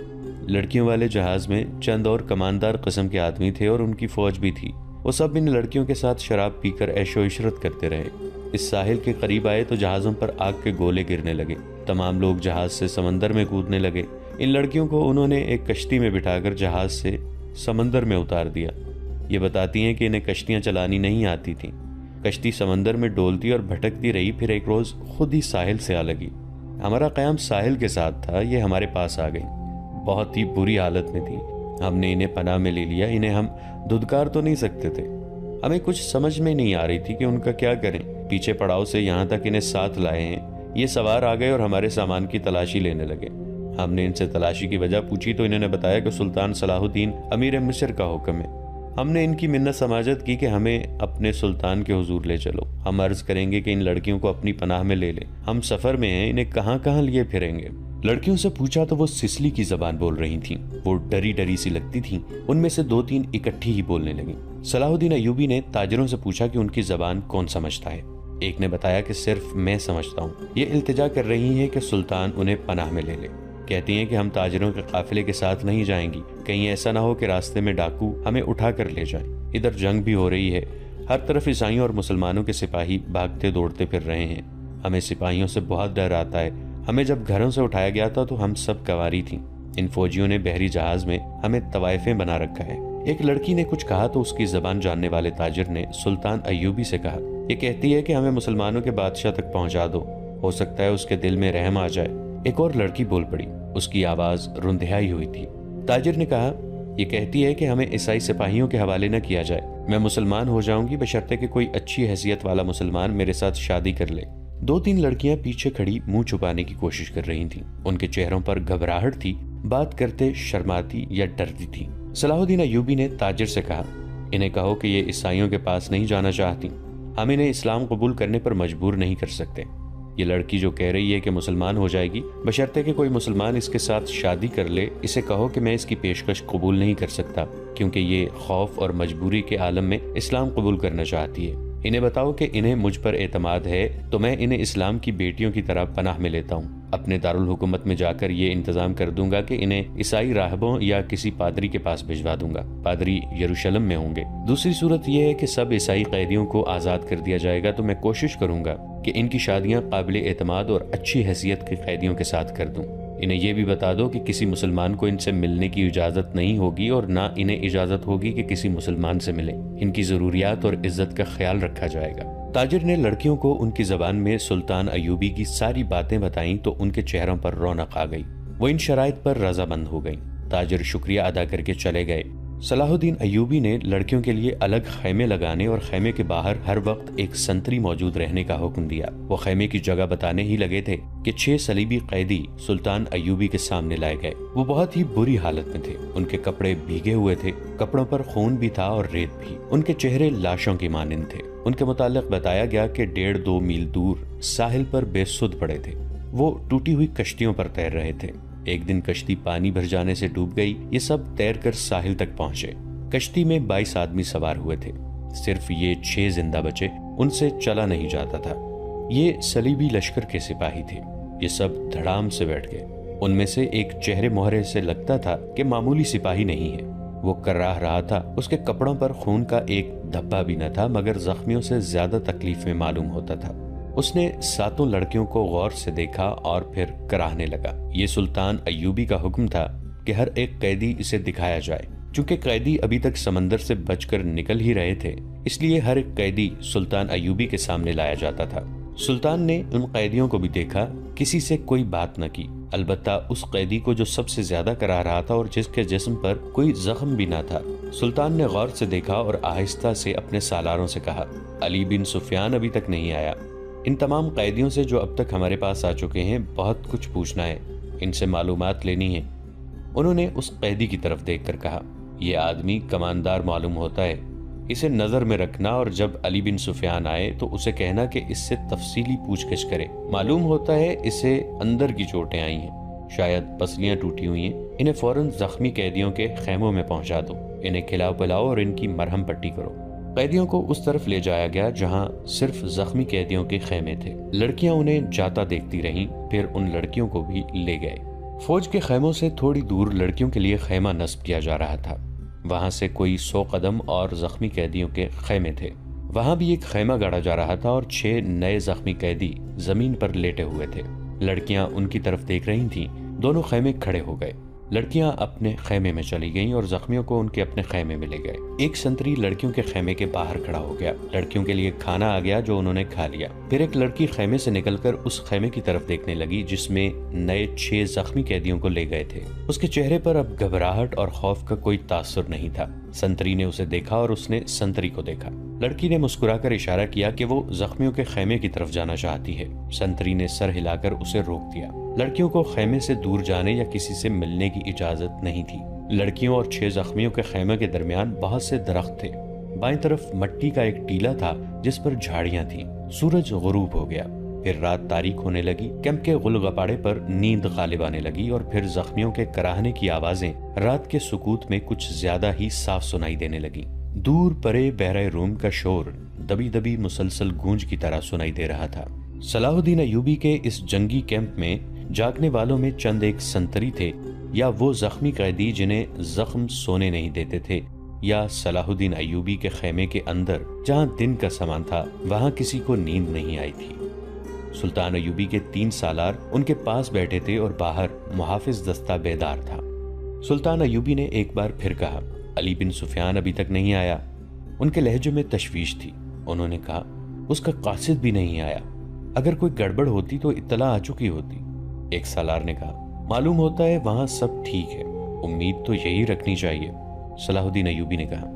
لڑکیوں والے جہاز میں چند اور کماندار قسم کے آدمی تھے اور ان کی فوج بھی تھی۔ وہ سب ان لڑکیوں کے ساتھ شراب پی کر عیش و عشرت کرتے رہے۔ اس ساحل کے قریب آئے تو جہازوں پر آگ کے گولے گرنے لگے۔ تمام لوگ جہاز سے سمندر میں کودنے لگے۔ ان لڑکیوں کو انہوں نے ایک کشتی میں بٹھا کر جہاز سے سمندر میں اتار دیا۔ یہ بتاتی ہیں کہ انہیں کشتیاں چلانی نہیں آتی تھیں۔ کشتی سمندر میں ڈولتی اور بھٹکتی رہی، پھر ایک روز خود ہی ساحل سے آ لگی۔ ہمارا قیام ساحل کے ساتھ تھا، یہ ہمارے پاس آ گئی۔ بہت ہی بری حالت میں تھی، ہم نے انہیں پناہ میں لے لیا۔ انہیں ہم دھدکار تو نہیں سکتے تھے، ہمیں کچھ سمجھ میں نہیں آ رہی تھی کہ ان کا کیا کریں۔ پیچھے پڑاؤ سے یہاں تک انہیں ساتھ لائے ہیں، یہ سوار آ گئے اور ہمارے سامان کی تلاشی لینے لگے۔ ہم نے ان سے تلاشی کی وجہ پوچھی تو انہوں نے بتایا کہ سلطان صلاح الدین امیر مصر کا حکم ہے۔ ہم نے ان کی منت سماجت کی کہ ہمیں اپنے سلطان کے حضور لے چلو، ہم عرض کریں گے کہ ان لڑکیوں کو اپنی پناہ میں لے لیں، ہم سفر میں ہیں، انہیں کہاں کہاں لیے پھریں گے۔ لڑکیوں سے پوچھا تو وہ سسلی کی زبان بول رہی تھیں، وہ ڈری ڈری سی لگتی تھیں، ان میں سے 2-3 اکٹھی ہی بولنے لگیں۔ صلاح الدین ایوبی نے تاجروں سے پوچھا کہ ان کی زبان کون سمجھتا ہے۔ ایک نے بتایا کہ صرف میں سمجھتا ہوں۔ یہ التجا کر رہی ہیں کہ سلطان انہیں پناہ میں لے لے، کہتی ہیں کہ ہم تاجروں کے قافلے کے ساتھ نہیں جائیں گی، کہیں ایسا نہ ہو کہ راستے میں ڈاکو ہمیں اٹھا کر لے جائیں۔ ادھر جنگ بھی ہو رہی ہے، ہر طرف عیسائیوں اور مسلمانوں کے سپاہی بھاگتے دوڑتے پھر رہے ہیں، ہمیں سپاہیوں سے بہت ڈر آتا ہے۔ ہمیں جب گھروں سے اٹھایا گیا تھا تو ہم سب کواری تھیں، ان فوجیوں نے بحری جہاز میں ہمیں طوائفیں بنا رکھا ہے۔ ایک لڑکی نے کچھ کہا تو اس کی زبان جاننے والے تاجر نے سلطان ایوبی سے کہا، یہ کہتی ہے کہ ہمیں مسلمانوں کے بادشاہ تک پہنچا دو، ہو سکتا ہے اس کے دل میں رحم آ جائے۔ ایک اور لڑکی بول پڑی، اس کی آواز رندھائی ہوئی تھی۔ تاجر نے کہا، یہ کہتی ہے کہ ہمیں عیسائی سپاہیوں کے حوالے نہ کیا جائے، میں مسلمان ہو جاؤں گی بشرطے کہ کوئی اچھی حیثیت والا مسلمان میرے ساتھ شادی کر لے۔ 2-3 لڑکیاں پیچھے کھڑی منہ چھپانے کی کوشش کر رہی تھیں، ان کے چہروں پر گھبراہٹ تھی، بات کرتے شرماتی یا ڈرتی تھی۔ صلاح الدین ایوبی نے تاجر سے کہا، انہیں کہو کہ یہ عیسائیوں کے پاس نہیں جانا چاہتی، ہم انہیں اسلام قبول کرنے پر مجبور نہیں کر سکتے۔ یہ لڑکی جو کہہ رہی ہے کہ مسلمان ہو جائے گی بشرطے کہ کوئی مسلمان اس کے ساتھ شادی کر لے، اسے کہو کہ میں اس کی پیشکش قبول نہیں کر سکتا، کیونکہ یہ خوف اور مجبوری کے عالم میں اسلام قبول کرنا چاہتی ہے۔ انہیں بتاؤ کہ انہیں مجھ پر اعتماد ہے تو میں انہیں اسلام کی بیٹیوں کی طرح پناہ میں لیتا ہوں، اپنے دارالحکومت میں جا کر یہ انتظام کر دوں گا کہ انہیں عیسائی راہبوں یا کسی پادری کے پاس بھجوا دوں گا، پادری یروشلم میں ہوں گے۔ دوسری صورت یہ ہے کہ سب عیسائی قیدیوں کو آزاد کر دیا جائے گا تو میں کوشش کروں گا کہ ان کی شادیاں قابل اعتماد اور اچھی حیثیت کے قیدیوں کے ساتھ کر دوں۔ انہیں یہ بھی بتا دو کہ کسی مسلمان کو ان سے ملنے کی اجازت نہیں ہوگی اور نہ انہیں اجازت ہوگی کہ کسی مسلمان سے ملیں، ان کی ضروریات اور عزت کا خیال رکھا جائے گا۔ تاجر نے لڑکیوں کو ان کی زبان میں سلطان ایوبی کی ساری باتیں بتائیں تو ان کے چہروں پر رونق آ گئی، وہ ان شرائط پر رضامند ہو گئیں۔ تاجر شکریہ ادا کر کے چلے گئے۔ صلاح الدین ایوبی نے لڑکیوں کے لیے الگ خیمے لگانے اور خیمے کے باہر ہر وقت ایک سنتری موجود رہنے کا حکم دیا۔ وہ خیمے کی جگہ بتانے ہی لگے تھے کہ 6 صلیبی قیدی سلطان ایوبی کے سامنے لائے گئے۔ وہ بہت ہی بری حالت میں تھے، ان کے کپڑے بھیگے ہوئے تھے، کپڑوں پر خون بھی تھا اور ریت بھی، ان کے چہرے لاشوں کی مانند تھے۔ ان کے متعلق بتایا گیا کہ 1.5-2 میل دور ساحل پر بے سدھ پڑے تھے، وہ ٹوٹی ہوئی کشتیوں پر تیر رہے تھے۔ ایک دن کشتی پانی بھر جانے سے ڈوب گئی، یہ سب تیر کر ساحل تک پہنچے۔ کشتی میں 22 آدمی سوار ہوئے تھے، صرف یہ 6 زندہ بچے، ان سے چلا نہیں جاتا تھا۔ یہ صلیبی لشکر کے سپاہی تھے، یہ سب دھڑام سے بیٹھ گئے۔ ان میں سے ایک چہرے مہرے سے لگتا تھا کہ معمولی سپاہی نہیں ہے، وہ کراہ رہا تھا، اس کے کپڑوں پر خون کا ایک دھبا بھی نہ تھا، مگر زخمیوں سے زیادہ تکلیف میں معلوم ہوتا تھا۔ اس نے 7 لڑکیوں کو غور سے دیکھا اور پھر کراہنے لگا۔ یہ سلطان ایوبی کا حکم تھا کہ ہر ایک قیدی اسے دکھایا جائے۔ چونکہ قیدی ابھی تک سمندر سے بچ کر نکل ہی رہے تھے، اس لیے ہر ایک قیدی سلطان ایوبی کے سامنے لایا جاتا تھا۔ سلطان نے ان قیدیوں کو بھی دیکھا، کسی سے کوئی بات نہ کی، البتہ اس قیدی کو جو سب سے زیادہ کرا رہا تھا اور جس کے جسم پر کوئی زخم بھی نہ تھا، سلطان نے غور سے دیکھا اور آہستہ سے اپنے سالاروں سے کہا، علی بن سفیان ابھی تک نہیں آیا۔ ان تمام قیدیوں سے جو اب تک ہمارے پاس آ چکے ہیں بہت کچھ پوچھنا ہے، ان سے معلومات لینی ہے۔ انہوں نے اس قیدی کی طرف دیکھ کر کہا، یہ آدمی کماندار معلوم ہوتا ہے، اسے نظر میں رکھنا اور جب علی بن سفیان آئے تو اسے کہنا کہ اس سے تفصیلی پوچھ گچھ کرے۔ معلوم ہوتا ہے اسے اندر کی چوٹیں آئی ہیں، شاید پسلیاں ٹوٹی ہوئی ہیں، انہیں فوراً زخمی قیدیوں کے خیموں میں پہنچا دو، انہیں کھلاؤ پلاؤ اور ان کی مرہم پٹی کرو۔ قیدیوں کو اس طرف لے جایا گیا جہاں صرف زخمی قیدیوں کے خیمے تھے۔ لڑکیاں انہیں جاتا دیکھتی رہیں، پھر ان لڑکیوں کو بھی لے گئے۔ فوج کے خیموں سے تھوڑی دور لڑکیوں کے لیے خیمہ نصب کیا جا رہا تھا، وہاں سے کوئی 100 قدم اور زخمی قیدیوں کے خیمے تھے، وہاں بھی ایک خیمہ گاڑا جا رہا تھا اور 6 نئے زخمی قیدی زمین پر لیٹے ہوئے تھے۔ لڑکیاں ان کی طرف دیکھ رہی تھیں، دونوں خیمے کھڑے ہو گئے۔ لڑکیاں اپنے خیمے میں چلی گئیں اور زخمیوں کو ان کے اپنے خیمے میں لے گئے۔ ایک سنتری لڑکیوں کے خیمے کے باہر کھڑا ہو گیا۔ لڑکیوں کے لیے کھانا آ گیا جو انہوں نے کھا لیا۔ پھر ایک لڑکی خیمے سے نکل کر اس خیمے کی طرف دیکھنے لگی جس میں نئے 6 زخمی قیدیوں کو لے گئے تھے۔ اس کے چہرے پر اب گھبراہٹ اور خوف کا کوئی تاثر نہیں تھا۔ سنتری نے اسے دیکھا اور اس نے سنتری کو دیکھا۔ لڑکی نے مسکرا کر اشارہ کیا کہ وہ زخمیوں کے خیمے کی طرف جانا چاہتی ہے۔ سنتری نے سر ہلا کر اسے روک دیا۔ لڑکیوں کو خیمے سے دور جانے یا کسی سے ملنے کی اجازت نہیں تھی۔ لڑکیوں اور 6 زخمیوں کے خیمے کے درمیان بہت سے درخت تھے۔ بائیں طرف مٹی کا ایک ٹیلا تھا جس پر جھاڑیاں تھیں۔ سورج غروب ہو گیا، پھر رات تاریک ہونے لگی۔ کیمپ کے غل غپاڑے پر نیند غالب آنے لگی اور پھر زخمیوں کے کراہنے کی آوازیں رات کے سکوت میں کچھ زیادہ ہی صاف سنائی دینے لگی۔ دور پرے بحرہ روم کا شور دبی دبی مسلسل گونج کی طرح سنائی دے رہا تھا۔ صلاح الدین ایوبی کے اس جنگی کیمپ میں جاگنے والوں میں چند ایک سنتری تھے، یا وہ زخمی قیدی جنہیں زخم سونے نہیں دیتے تھے، یا صلاح الدین ایوبی کے خیمے کے اندر جہاں دن کا سامان تھا وہاں کسی کو نیند نہیں آئی تھی۔ سلطان ایوبی کے 3 سالار ان کے پاس بیٹھے تھے اور باہر محافظ دستہ بیدار تھا۔ سلطان ایوبی نے ایک بار پھر کہا، علی بن سفیان ابھی تک نہیں آیا۔ ان کے لہجے میں تشویش تھی۔ انہوں نے کہا، اس کا قاصد بھی نہیں آیا، اگر کوئی گڑبڑ ہوتی تو اطلاع آ چکی ہوتی۔ ایک سالار نے کہا، معلوم ہوتا ہے وہاں سب ٹھیک ہے، امید تو یہی رکھنی چاہیے۔ صلاح الدین ایوبی نے کہا،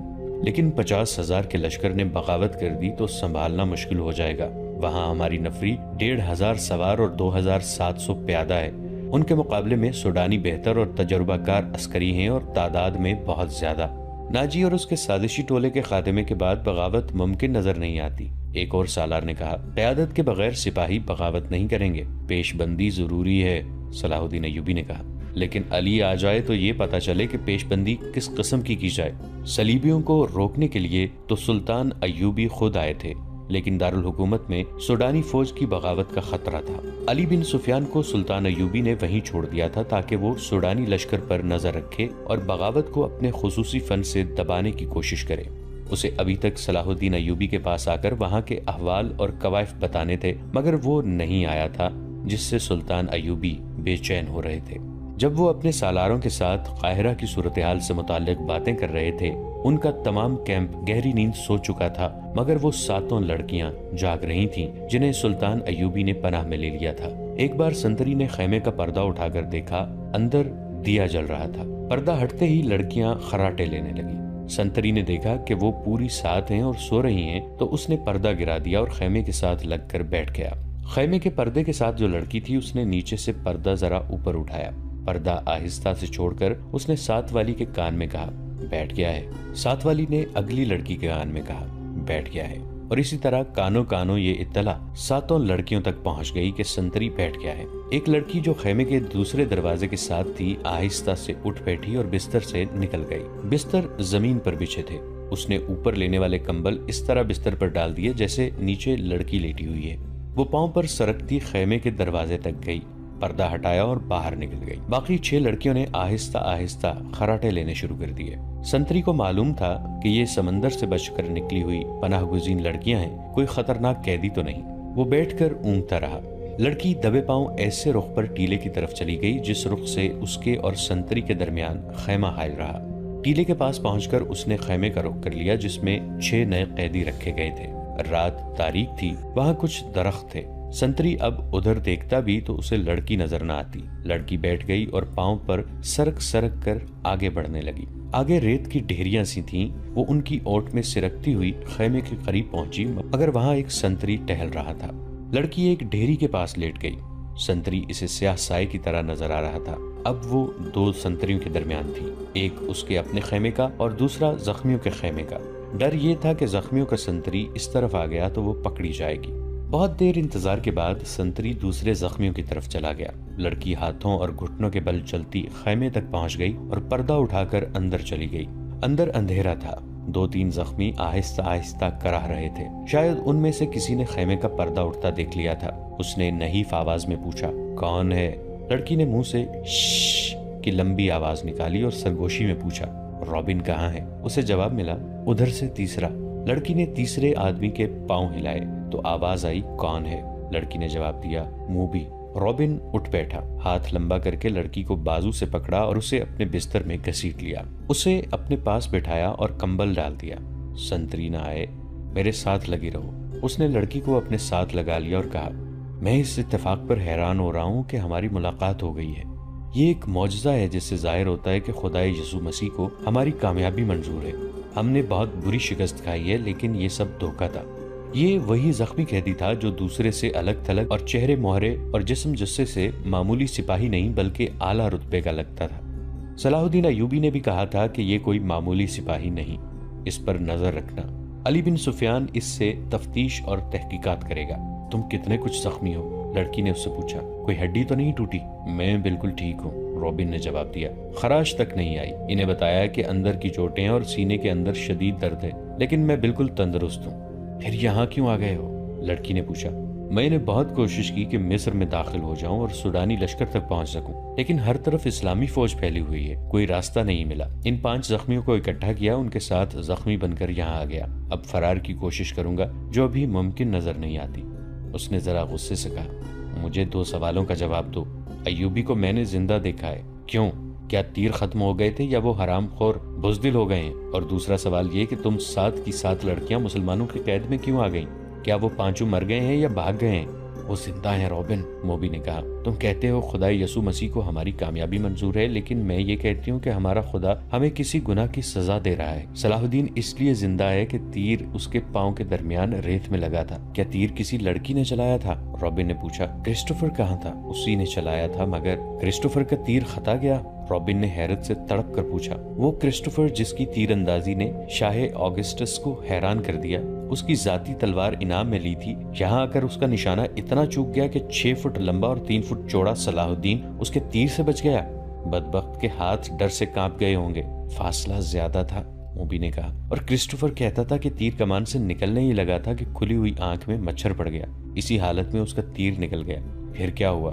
لیکن 50,000 کے لشکر نے بغاوت کر دی تو سنبھالنا مشکل ہو جائے گا۔ وہاں ہماری نفری 1,500 سوار اور 2,700 پیادہ ہے۔ ان کے مقابلے میں سوڈانی بہتر اور تجربہ کار عسکری ہیں اور تعداد میں بہت زیادہ۔ ناجی اور اس کے سازشی ٹولے کے خاتمے کے بعد بغاوت ممکن نظر نہیں آتی۔ ایک اور سالار نے کہا، قیادت کے بغیر سپاہی بغاوت نہیں کریں گے، پیش بندی ضروری ہے۔ صلاح الدین ایوبی نے کہا، لیکن علی آ جائے تو یہ پتہ چلے کہ پیش بندی کس قسم کی جائے۔ صلیبیوں کو روکنے کے لیے تو سلطان ایوبی خود آئے تھے، لیکن دارالحکومت میں سوڈانی فوج کی بغاوت کا خطرہ تھا۔ علی بن سفیان کو سلطان ایوبی نے وہیں چھوڑ دیا تھا تاکہ وہ سوڈانی لشکر پر نظر رکھے اور بغاوت کو اپنے خصوصی فن سے دبانے کی کوشش کرے۔ اسے ابھی تک صلاح الدین ایوبی کے پاس آ کر وہاں کے احوال اور کوائف بتانے تھے، مگر وہ نہیں آیا تھا، جس سے سلطان ایوبی بے چین ہو رہے تھے۔ جب وہ اپنے سالاروں کے ساتھ قاہرہ کی صورتحال سے متعلق باتیں کر رہے تھے، ان کا تمام کیمپ گہری نیند سو چکا تھا، مگر وہ 7 لڑکیاں جاگ رہی تھیں جنہیں سلطان ایوبی نے پناہ میں لے لیا تھا۔ ایک بار سنتری نے خیمے کا پردہ اٹھا کر دیکھا، اندر دیا جل رہا تھا۔ پردہ ہٹتے ہی لڑکیاں خراٹے لینے لگی۔ سنتری نے دیکھا کہ وہ پوری ساتھ ہیں اور سو رہی ہیں تو اس نے پردہ گرا دیا اور خیمے کے ساتھ لگ کر بیٹھ گیا۔ خیمے کے پردے کے ساتھ جو لڑکی تھی اس نے نیچے سے پردہ ذرا اوپر اٹھایا۔ پردہ آہستہ سے چھوڑ کر اس نے ساتھ والی کے کان میں کہا، بیٹھ گیا ہے۔ ساتھ والی نے اگلی لڑکی کے کان میں کہا، بیٹھ گیا ہے، اور اسی طرح کانوں یہ اطلاع 7 لڑکیوں تک پہنچ گئی کہ سنتری بیٹھ گیا ہے۔ ایک لڑکی جو خیمے کے دوسرے دروازے کے ساتھ تھی آہستہ سے اٹھ بیٹھی اور بستر سے نکل گئی۔ بستر زمین پر بچھے تھے۔ اس نے اوپر لینے والے کمبل اس طرح بستر پر ڈال دیے جیسے نیچے لڑکی لیٹی ہوئی ہے۔ وہ پاؤں پر سرکتی خیمے کے دروازے تک گئی، پردہ ہٹایا اور باہر نکل گئی۔ باقی 6 لڑکیوں نے آہستہ آہستہ خراٹے لینے شروع کر دیے۔ سنتری کو معلوم تھا کہ یہ سمندر سے بچ کر نکلی ہوئی پناہ گزین لڑکیاں ہیں، کوئی خطرناک قیدی تو نہیں۔ وہ بیٹھ کر اونگتا رہا۔ لڑکی دبے پاؤں ایسے رخ پر ٹیلے کی طرف چلی گئی جس رخ سے اس کے اور سنتری کے درمیان خیمہ حائل رہا۔ ٹیلے کے پاس پہنچ کر اس نے خیمے کا رخ کر لیا جس میں 6 نئے قیدی رکھے گئے تھے۔ رات تاریک تھی، وہاں کچھ درخت تھے۔ سنتری اب ادھر دیکھتا بھی تو اسے لڑکی نظر نہ آتی۔ لڑکی بیٹھ گئی اور پاؤں پر سرک سرک کر آگے بڑھنے لگی۔ آگے ریت کی ڈھیریاں سی تھیں، وہ ان کی اوٹ میں سرکتی ہوئی خیمے کے قریب پہنچی، مگر وہاں ایک سنتری ٹہل رہا تھا۔ لڑکی ایک ڈھیری کے پاس لیٹ گئی۔ سنتری اسے سیاہ سائے کی طرح نظر آ رہا تھا۔ اب وہ 2 سنتریوں کے درمیان تھی، ایک اس کے اپنے خیمے کا اور دوسرا زخمیوں کے خیمے کا۔ ڈر یہ تھا کہ زخمیوں کا سنتری اس طرف آ گیا تو وہ پکڑی جائے گی۔ بہت دیر انتظار کے بعد سنتری دوسرے زخمیوں کی طرف چلا گیا۔ لڑکی ہاتھوں اور گھٹنوں کے بل چلتی خیمے تک پہنچ گئی اور پردہ اٹھا کر اندر چلی گئی۔ اندر اندھیرا تھا۔ 2-3 زخمی آہستہ آہستہ کراہ رہے تھے۔ شاید ان میں سے کسی نے خیمے کا پردہ اٹھتا دیکھ لیا تھا۔ اس نے نحیف آواز میں پوچھا، کون ہے؟ لڑکی نے منہ سے شش کی لمبی آواز نکالی اور سرگوشی میں پوچھا، رابن کہاں ہے؟ اسے جواب ملا، ادھر سے تیسرا۔ لڑکی نے تیسرے آدمی کے پاؤں ہلائے تو آواز آئی، کون ہے؟ لڑکی نے جواب دیا، موبی۔ رابن اٹھ بیٹھا، ہاتھ لمبا کر کے لڑکی کو بازو سے پکڑا اور اسے اپنے بستر میں گھسیٹ لیا، اسے اپنے پاس بٹھایا اور کمبل ڈال دیا۔ سنتری نہ آئے، میرے ساتھ لگی رہو۔ اس نے لڑکی کو اپنے ساتھ لگا لیا اور کہا، میں اس اتفاق پر حیران ہو رہا ہوں کہ ہماری ملاقات ہو گئی ہے۔ یہ ایک معجزہ ہے جس سے ظاہر ہوتا ہے کہ خدا یسوع مسیح کو ہماری کامیابی منظور ہے۔ ہم نے بہت بری شکست کھائی ہے، لیکن یہ سب دھوکہ تھا۔ یہ وہی زخمی قیدی تھا جو دوسرے سے الگ تھلگ اور چہرے مہرے اور جسم جثے سے معمولی سپاہی نہیں بلکہ اعلیٰ رتبے کا لگتا تھا۔ صلاح الدین ایوبی نے بھی کہا تھا کہ یہ کوئی معمولی سپاہی نہیں، اس پر نظر رکھنا۔ علی بن سفیان اس سے تفتیش اور تحقیقات کرے گا۔ تم کتنے کچھ زخمی ہو؟ لڑکی نے اس سے پوچھا۔ کوئی ہڈی تو نہیں ٹوٹی؟ میں بالکل ٹھیک ہوں، رابن نے جواب دیا۔ خراش تک نہیں آئی۔ انہیں بتایا کہ اندر کی چوٹیں اور سینے کے اندر شدید درد ہے، لیکن میں بالکل تندرست ہوں۔ پھر یہاں کیوں آ گئے ہو؟ لڑکی نے پوچھا۔ میں نے بہت کوشش کی کہ مصر میں داخل ہو جاؤں اور سوڈانی لشکر تک پہنچ سکوں، لیکن ہر طرف اسلامی فوج پھیلی ہوئی ہے، کوئی راستہ نہیں ملا۔ ان 5 زخمیوں کو اکٹھا کیا، ان کے ساتھ زخمی بن کر یہاں آ گیا۔ اب فرار کی کوشش کروں گا جو ابھی ممکن نظر نہیں آتی۔ اس نے ذرا غصے سے کہا، مجھے 2 سوالوں کا جواب دو۔ ایوبی کو میں نے زندہ دیکھا ہے، کیوں؟ کیا تیر ختم ہو گئے تھے یا وہ حرام خور بزدل ہو گئے ہیں؟ اور دوسرا سوال یہ کہ تم 7 کی 7 لڑکیاں مسلمانوں کی قید میں کیوں آ گئیں؟ کیا وہ 5 مر گئے ہیں یا بھاگ گئے ہیں؟ وہ زندہ ہیں رابن، موبی نے کہا۔ تم کہتے ہو خدا یسوع مسیح کو ہماری کامیابی منظور ہے، لیکن میں یہ کہتی ہوں کہ ہمارا خدا ہمیں کسی گناہ کی سزا دے رہا ہے۔ صلاح الدین اس لیے زندہ ہے کہ تیر اس کے پاؤں کے درمیان ریت میں لگا تھا۔ کیا تیر کسی لڑکی نے چلایا تھا؟ رابن نے پوچھا۔ کرسٹوفر کہاں تھا؟ اسی نے چلایا تھا، مگر کرسٹوفر کا تیر خطا گیا؟ رابن نے حیرت سے تڑپ کر پوچھا۔ وہ کرسٹوفر جس کی تیر اندازی نے شاہ آگسٹس کو حیران کر دیا، اس کی ذاتی تلوار انعام میں لی تھی، یہاں آ کر اس کا نشانہ اتنا چوک گیا کہ 6 فٹ لمبا اور 3 فٹ چوڑا صلاح الدین اس کے تیر سے بچ گیا۔ بدبخت کے ہاتھ ڈر سے کانپ گئے ہوں گے، فاصلہ زیادہ تھا، موبی نے کہا۔ اور کرسٹوفر کہتا تھا کہ تیر کمان سے نکلنے ہی لگا تھا کہ کھلی ہوئی آنکھ میں مچھر پڑ گیا، اسی حالت میں اس کا تیر نکل گیا۔ پھر کیا ہوا؟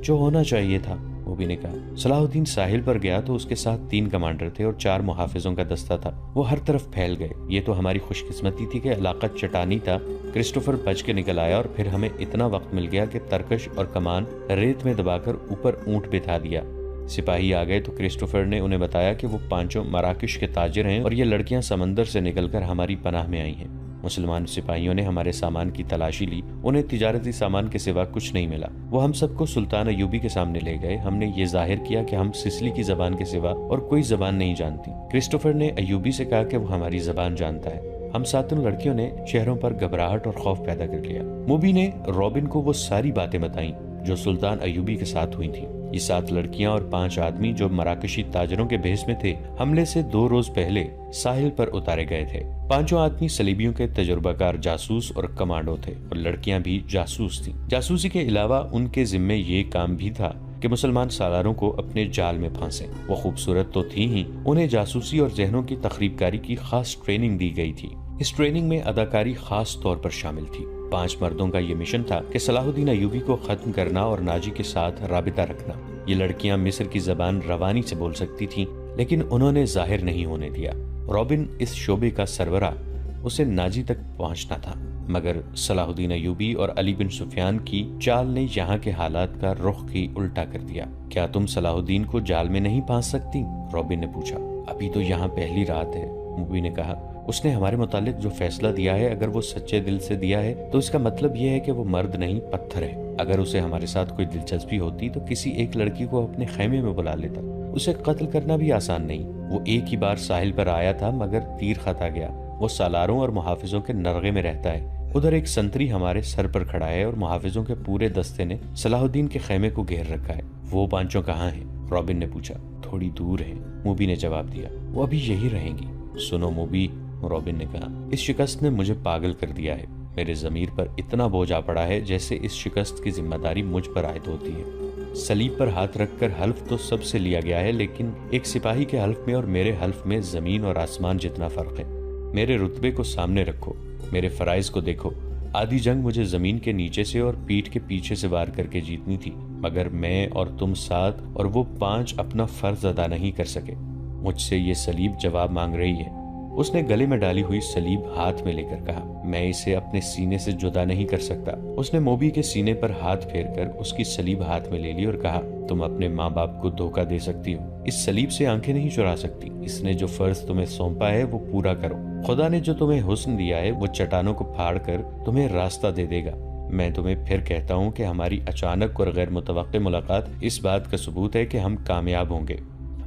جو ہونا چاہیے تھا، موبی نے کہا۔ صلاح الدین ساحل پر گیا تو اس کے ساتھ 3 کمانڈر تھے اور 4 محافظوں کا دستہ تھا۔ وہ ہر طرف پھیل گئے۔ یہ تو ہماری خوش قسمتی تھی کہ علاقہ چٹانی تھا۔ کرسٹوفر بچ کے نکل آیا اور پھر ہمیں اتنا وقت مل گیا کہ ترکش اور کمان ریت میں دبا کر اوپر اونٹ بٹھا دیا۔ سپاہی آ گئے تو کرسٹوفر نے انہیں بتایا کہ وہ 5 مراکش کے تاجر ہیں اور یہ لڑکیاں سمندر سے نکل کر ہماری پناہ میں آئی ہیں۔ مسلمان سپاہیوں نے ہمارے سامان کی تلاشی لی، انہیں تجارتی سامان کے سوا کچھ نہیں ملا۔ وہ ہم سب کو سلطان ایوبی کے سامنے لے گئے۔ ہم نے یہ ظاہر کیا کہ ہم سسلی کی زبان کے سوا اور کوئی زبان نہیں جانتی۔ کرسٹوفر نے ایوبی سے کہا کہ وہ ہماری زبان جانتا ہے۔ ہم 7 لڑکیوں نے چہروں پر گھبراہٹ اور خوف پیدا کر لیا۔ موبی نے رابن کو وہ ساری باتیں بتائیں جو سلطان ایوبی کے ساتھ ہوئی تھیں۔ یہ 7 لڑکیاں اور 5 آدمی جو مراکشی تاجروں کے بھیس میں تھے، حملے سے 2 روز پہلے ساحل پر اتارے گئے تھے۔ 5 آدمی صلیبیوں کے تجربہ کار جاسوس اور کمانڈو تھے، اور لڑکیاں بھی جاسوس تھیں۔ جاسوسی کے علاوہ ان کے ذمے یہ کام بھی تھا کہ مسلمان سالاروں کو اپنے جال میں پھانسیں۔ وہ خوبصورت تو تھی ہی، انہیں جاسوسی اور ذہنوں کی تخریب کاری کی خاص ٹریننگ دی گئی تھی۔ اس ٹریننگ میں اداکاری خاص طور پر شامل تھی۔ 5 مردوں کا یہ مشن تھا کہ صلاح الدین ایوبی کو ختم کرنا اور ناجی کے ساتھ رابطہ رکھنا۔ یہ لڑکیاں مصر کی زبان روانی سے بول سکتی تھیں، لیکن انہوں نے ظاہر نہیں ہونے دیا۔ رابن اس شعبے کا سربراہ، اسے ناجی تک پہنچنا تھا، مگر صلاح الدین ایوبی اور علی بن سفیان کی چال نے یہاں کے حالات کا رخ ہی الٹا کر دیا۔ کیا تم صلاح الدین کو جال میں نہیں پھانس سکتی؟ رابن نے پوچھا۔ ابھی تو یہاں پہلی رات ہے، موبی نے کہا۔ اس نے ہمارے متعلق جو فیصلہ دیا ہے، اگر وہ سچے دل سے دیا ہے تو اس کا مطلب یہ ہے کہ وہ مرد نہیں پتھر ہے۔ اگر اسے ہمارے ساتھ کوئی دلچسپی ہوتی تو کسی ایک لڑکی کو اپنے خیمے میں بلا لیتا۔ اسے قتل کرنا بھی آسان نہیں۔ وہ ایک ہی بار ساحل پر آیا تھا، مگر تیر خطا گیا۔ وہ سالاروں اور محافظوں کے نرغے میں رہتا ہے۔ ادھر ایک سنتری ہمارے سر پر کھڑا ہے اور محافظوں کے پورے دستے نے صلاح الدین کے خیمے کو گھیر رکھا ہے۔ وہ 5 کہاں ہیں؟ رابن نے پوچھا۔ تھوڑی دور ہیں، موبی نے جواب دیا۔ وہ ابھی یہی رہیں گی۔ سنو موبی، رابن نے کہا، اس شکست نے مجھے پاگل کر دیا ہے۔ میرے ضمیر پر اتنا بوجھ آ پڑا ہے جیسے اس شکست کی ذمہ داری مجھ پر عائد ہوتی ہے۔ صلیب پر ہاتھ رکھ کر حلف تو سب سے لیا گیا ہے، لیکن ایک سپاہی کے حلف میں اور میرے حلف میں زمین اور آسمان جتنا فرق ہے۔ میرے رتبے کو سامنے رکھو، میرے فرائض کو دیکھو۔ آدھی جنگ مجھے زمین کے نیچے سے اور پیٹھ کے پیچھے سے وار کر کے جیتنی تھی، مگر میں اور تم 7 اور وہ 5 اپنا فرض ادا نہیں کر سکے۔ مجھ سے یہ صلیب جواب مانگ رہی ہے۔ اس نے گلے میں ڈالی ہوئی سلیب ہاتھ میں لے کر کہا، میں اسے اپنے سینے سے جدا نہیں کر سکتا۔ اس نے موبی کے سینے پر ہاتھ پھیر کر اس کی سلیب ہاتھ میں لے لی اور کہا، تم اپنے ماں باپ کو دھوکہ دے سکتی ہو، اس سلیب سے آنکھیں نہیں چرا سکتی۔ اس نے جو فرض تمہیں سونپا ہے وہ پورا کرو۔ خدا نے جو تمہیں حسن دیا ہے وہ چٹانوں کو پھاڑ کر تمہیں راستہ دے دے گا۔ میں تمہیں پھر کہتا ہوں کہ ہماری اچانک اور غیر متوقع ملاقات اس بات کا ثبوت ہے کہ ہم کامیاب ہوں گے۔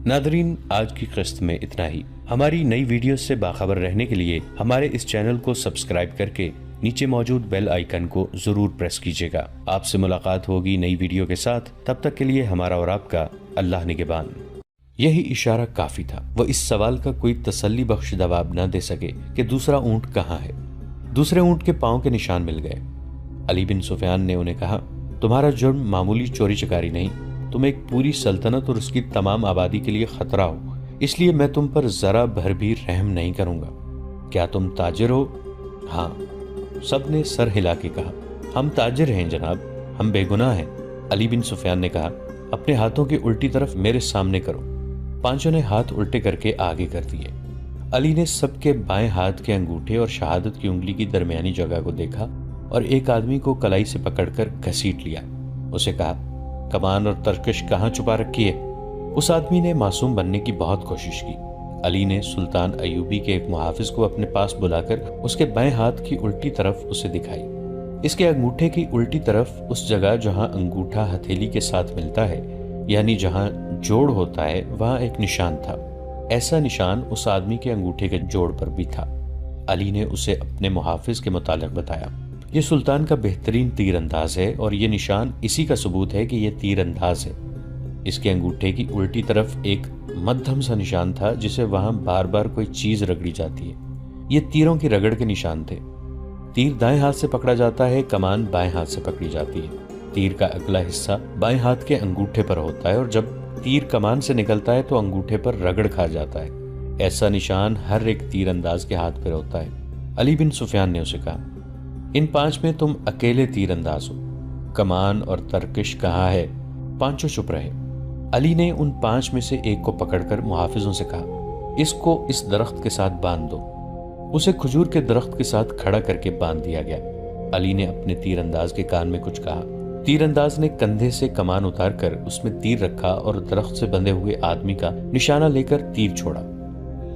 ناظرین، آج کی قسط میں اتنا ہی۔ ہماری نئی ویڈیوز سے باخبر رہنے کے لیے ہمارے اس چینل کو سبسکرائب کر کے نیچے موجود بیل آئیکن کو ضرور پریس کیجیے گا۔ آپ سے ملاقات ہوگی نئی ویڈیو کے ساتھ، تب تک کے لیے ہمارا اور آپ کا اللہ نگہبان۔ یہی اشارہ کافی تھا۔ وہ اس سوال کا کوئی تسلی بخش جواب نہ دے سکے کہ دوسرا اونٹ کہاں ہے۔ دوسرے اونٹ کے پاؤں کے نشان مل گئے۔ علی بن سفیان نے انہیں کہا، تمہارا جرم معمولی چوری چکاری نہیں، تم ایک پوری سلطنت اور اس کی تمام آبادی کے لیے خطرہ ہو، اس لیے میں تم پر ذرا بھر بھی رحم نہیں کروں گا۔ کیا تم تاجر ہو؟ ہاں، سب نے سر ہلا کے کہا، ہم تاجر ہیں جناب، ہم بے گناہ ہیں۔ علی بن سفیان نے کہا، اپنے ہاتھوں کی الٹی طرف میرے سامنے کرو۔ پانچوں نے ہاتھ الٹے کر کے آگے کر دیے۔ علی نے سب کے بائیں ہاتھ کے انگوٹھے اور شہادت کی انگلی کی درمیانی جگہ کو دیکھا اور ایک آدمی کو کلائی سے پکڑ کر گھسیٹ لیا۔ اسے کہا، کمان اور ترکش کہاں چھپا رکھی ہے؟ اس آدمی نے معصوم بننے کی بہت کوشش کی۔ علی نے سلطان ایوبی کے ایک محافظ کو اپنے پاس بلا کر اس کے بائیں ہاتھ کی الٹی طرف اسے دکھائی۔ اس کے انگوٹھے کی الٹی طرف اس جگہ جہاں انگوٹھا ہتھیلی کے ساتھ ملتا ہے، یعنی جہاں جوڑ ہوتا ہے، وہاں ایک نشان تھا۔ ایسا نشان اس آدمی کے انگوٹھے کے جوڑ پر بھی تھا۔ علی نے اسے اپنے محافظ کے متعلق بتایا، یہ سلطان کا بہترین تیر انداز ہے اور یہ نشان اسی کا ثبوت ہے کہ یہ تیر انداز ہے۔ اس کے انگوٹھے کی الٹی طرف ایک مدھم سا نشان تھا جسے وہاں بار بار کوئی چیز رگڑی جاتی ہے۔ یہ تیروں کی رگڑ کے نشان تھے۔ تیر دائیں ہاتھ سے پکڑا جاتا ہے، کمان بائیں ہاتھ سے پکڑی جاتی ہے۔ تیر کا اگلا حصہ بائیں ہاتھ کے انگوٹھے پر ہوتا ہے اور جب تیر کمان سے نکلتا ہے تو انگوٹھے پر رگڑ کھا جاتا ہے۔ ایسا نشان ہر ایک تیر انداز کے ہاتھ پر ہوتا ہے۔ علی بن سفیان نے اسے کہا، ان پانچ میں تم اکیلے تیر انداز ہو، کمان اور ترکش کہاں ہے؟ پانچوں چپ رہے۔ علی نے ان پانچ میں سے ایک کو پکڑ کر محافظوں سے کہا، اس کو اس درخت کے ساتھ باندھ دو۔ اسے کھجور کے درخت کے ساتھ کھڑا کر کے باندھ دیا گیا۔ علی نے اپنے تیر انداز کے کان میں کچھ کہا۔ تیر انداز نے کندھے سے کمان اتار کر اس میں تیر رکھا اور درخت سے بندھے ہوئے آدمی کا نشانہ لے کر تیر چھوڑا۔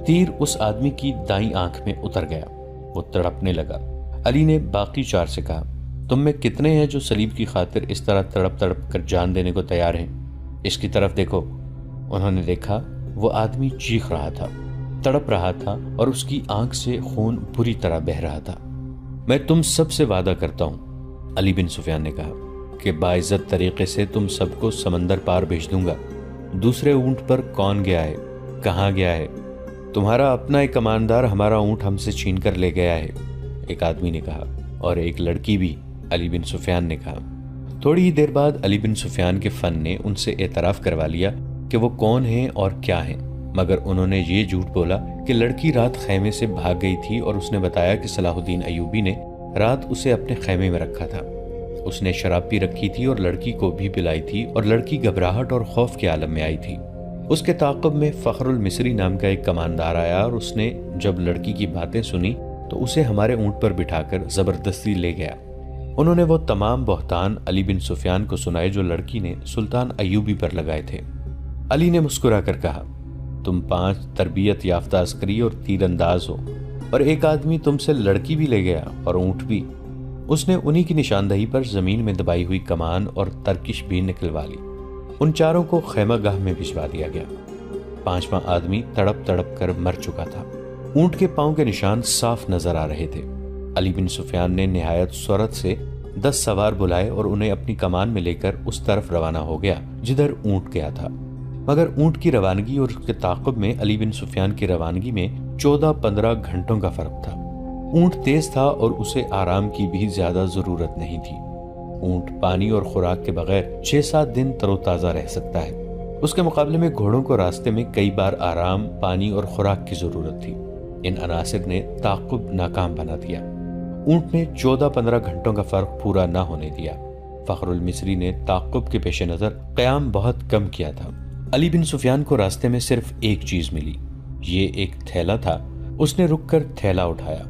تیر اس آدمی کی دائیں آنکھ میں اتر گیا، وہ تڑپنے لگا۔ علی نے باقی چار سے کہا، تم میں کتنے ہیں جو سلیب کی خاطر اس طرح تڑپ تڑپ کر جان دینے کو تیار ہیں؟ اس کی طرف دیکھو۔ انہوں نے دیکھا، وہ آدمی چیخ رہا تھا، تڑپ رہا تھا اور اس کی آنکھ سے خون بری طرح بہہ رہا تھا۔ میں تم سب سے وعدہ کرتا ہوں، علی بن سفیان نے کہا، کہ باعزت طریقے سے تم سب کو سمندر پار بھیج دوں گا۔ دوسرے اونٹ پر کون گیا ہے؟ کہاں گیا ہے؟ تمہارا اپنا ایک کماندار ہمارا اونٹ ہم سے چھین کر لے گیا ہے، ایک آدمی نے کہا، اور ایک لڑکی بھی، علی بن سفیان نے کہا۔ تھوڑی ہی دیر بعد علی بن سفیان کے فن نے ان سے اعتراف کروا لیا کہ وہ کون ہیں اور کیا ہیں، مگر انہوں نے یہ جھوٹ بولا کہ لڑکی رات خیمے سے بھاگ گئی تھی اور اس نے بتایا کہ صلاح الدین ایوبی نے رات اسے اپنے خیمے میں رکھا تھا۔ اس نے شراب پی رکھی تھی اور لڑکی کو بھی پلائی تھی اور لڑکی گھبراہٹ اور خوف کے عالم میں آئی تھی۔ اس کے تعاقب میں فخر المصری نام کا ایک کماندار آیا اور اس نے جب لڑکی کی باتیں سنی تو اسے ہمارے اونٹ پر بٹھا کر زبردستی لے گیا۔ انہوں نے وہ تمام بہتان علی بن سفیان کو سنائے جو لڑکی نے سلطان ایوبی پر لگائے تھے۔ علی نے مسکرا کر کہا، تم 5 تربیت یافتہ عسکری اور تیر انداز ہو، اور ایک آدمی تم سے لڑکی بھی لے گیا اور اونٹ بھی۔ اس نے انہی کی نشاندہی پر زمین میں دبائی ہوئی کمان اور ترکش بھی نکلوا لی۔ ان چاروں کو خیمہ گاہ میں بھجوا دیا گیا۔ 5واں آدمی تڑپ تڑپ کر مر چکا تھا۔ اونٹ کے پاؤں کے نشان صاف نظر آ رہے تھے۔ علی بن سفیان نے نہایت سرعت سے 10 سوار بلائے اور انہیں اپنی کمان میں لے کر اس طرف روانہ ہو گیا جدھر اونٹ گیا تھا۔ مگر اونٹ کی روانگی اور اس کے تعاقب میں علی بن سفیان کی روانگی میں 14-15 گھنٹوں کا فرق تھا۔ اونٹ تیز تھا اور اسے آرام کی بھی زیادہ ضرورت نہیں تھی۔ اونٹ پانی اور خوراک کے بغیر 6-7 دن تر و تازہ رہ سکتا ہے۔ اس کے مقابلے میں گھوڑوں کو راستے میں کئی بار آرام، پانی اور خوراک کی ضرورت تھی۔ ان عناصر نے تعاقب ناکام بنا دیا۔ اونٹ نے 14-15 گھنٹوں کا فرق پورا نہ ہونے دیا۔ فخر المصری نے تعاقب کے پیش نظر قیام بہت کم کیا تھا۔ علی بن سفیان کو راستے میں صرف ایک چیز ملی۔ یہ ایک تھیلا تھا اس نے رک کر تھیلا اٹھایا،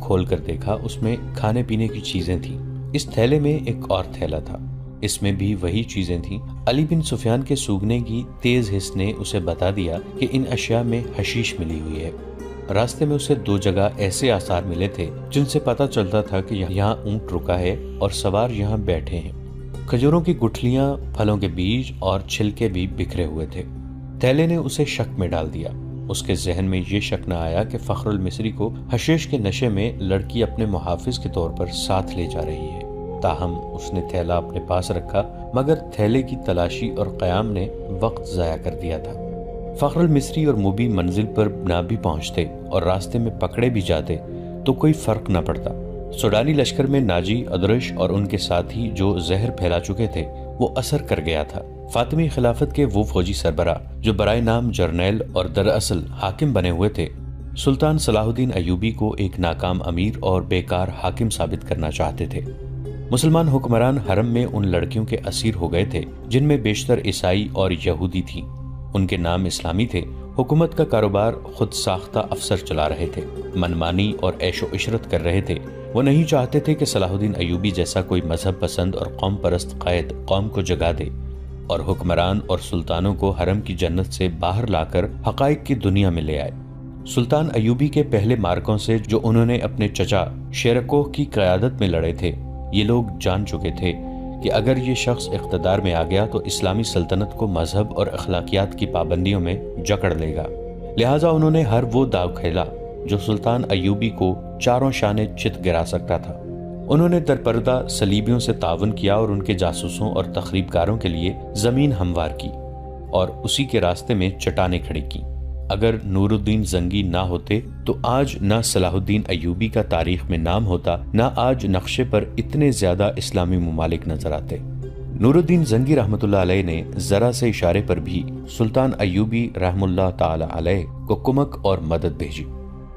کھول کر دیکھا اس میں کھانے پینے کی چیزیں تھیں۔ اس تھیلے میں ایک اور تھیلا تھا، اس میں بھی وہی چیزیں تھیں۔ علی بن سفیان کے سونگھنے کی تیز حس نے اسے بتا دیا کہ ان اشیاء میں حشیش ملی ہوئی ہے۔ راستے میں اسے 2 جگہ ایسے آثار ملے تھے جن سے پتہ چلتا تھا کہ یہاں اونٹ رکا ہے اور سوار یہاں بیٹھے ہیں۔ کھجوروں کی گٹھلیاں، پھلوں کے بیج اور چھلکے بھی بکھرے ہوئے تھے۔ تھیلے نے اسے شک میں ڈال دیا۔ اس کے ذہن میں یہ شک نہ آیا کہ فخر المصری کو حشیش کے نشے میں لڑکی اپنے محافظ کے طور پر ساتھ لے جا رہی ہے۔ تاہم اس نے تھیلا اپنے پاس رکھا، مگر تھیلے کی تلاشی اور قیام نے وقت ضائع کر دیا تھا۔ فخر المصری اور موبی منزل پر نہ بھی پہنچتے اور راستے میں پکڑے بھی جاتے تو کوئی فرق نہ پڑتا۔ سوڈانی لشکر میں ناجی، ادرش اور ان کے ساتھی جو زہر پھیلا چکے تھے وہ اثر کر گیا تھا۔ فاطمی خلافت کے وہ فوجی سربراہ جو برائے نام جرنیل اور دراصل حاکم بنے ہوئے تھے، سلطان صلاح الدین ایوبی کو ایک ناکام امیر اور بیکار حاکم ثابت کرنا چاہتے تھے۔ مسلمان حکمران حرم میں ان لڑکیوں کے اسیر ہو گئے تھے جن میں بیشتر عیسائی اور یہودی تھیں۔ ان کے نام اسلامی تھے، حکومت کا کاروبار خود ساختہ افسر چلا رہے تھے، منمانی اور عیش و عشرت کر رہے تھے۔ وہ نہیں چاہتے تھے کہ صلاح الدین ایوبی جیسا کوئی مذہب پسند اور قوم پرست قائد قوم کو جگا دے اور حکمران اور سلطانوں کو حرم کی جنت سے باہر لا کر حقائق کی دنیا میں لے آئے۔ سلطان ایوبی کے پہلے مارکوں سے جو انہوں نے اپنے چچا شیرکوہ کی قیادت میں لڑے تھے، یہ لوگ جان چکے تھے کہ اگر یہ شخص اقتدار میں آ گیا تو اسلامی سلطنت کو مذہب اور اخلاقیات کی پابندیوں میں جکڑ لے گا۔ لہٰذا انہوں نے ہر وہ داؤ کھیلا جو سلطان ایوبی کو چاروں شانے چت گرا سکتا تھا۔ انہوں نے درپردہ صلیبیوں سے تعاون کیا اور ان کے جاسوسوں اور تخریب کاروں کے لیے زمین ہموار کی اور اسی کے راستے میں چٹانیں کھڑی کی۔ اگر نور الدین زنگی نہ ہوتے تو آج نہ صلاح الدین ایوبی کا تاریخ میں نام ہوتا، نہ آج نقشے پر اتنے زیادہ اسلامی ممالک نظر آتے۔ نور الدین زنگی رحمۃ اللہ علیہ نے ذرا سے اشارے پر بھی سلطان ایوبی رحم اللہ تعالی علیہ کو کمک اور مدد بھیجی۔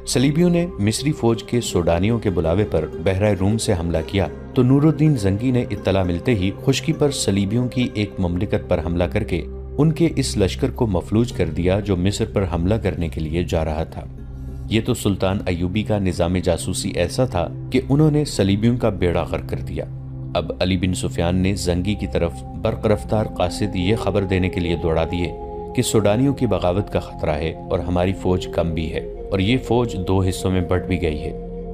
صلیبیوں نے مصری فوج کے سوڈانیوں کے بلاوے پر بحرہ روم سے حملہ کیا تو نور الدین زنگی نے اطلاع ملتے ہی خشکی پر صلیبیوں کی ایک مملکت پر حملہ کر کے ان کے اس لشکر کو مفلوج کر دیا جو مصر پر حملہ کرنے کے لیے جا رہا تھا۔ یہ تو سلطان ایوبی کا نظام جاسوسی ایسا تھا کہ انہوں نے صلیبیوں کا بیڑا غرق کر دیا۔ اب علی بن سفیان نے زنگی کی طرف برق رفتار قاصد یہ خبر دینے کے لیے دوڑا دیے کہ سوڈانیوں کی بغاوت کا خطرہ ہے اور ہماری فوج کم بھی ہے اور یہ فوج 2 حصوں میں بٹ بھی گئی ہے۔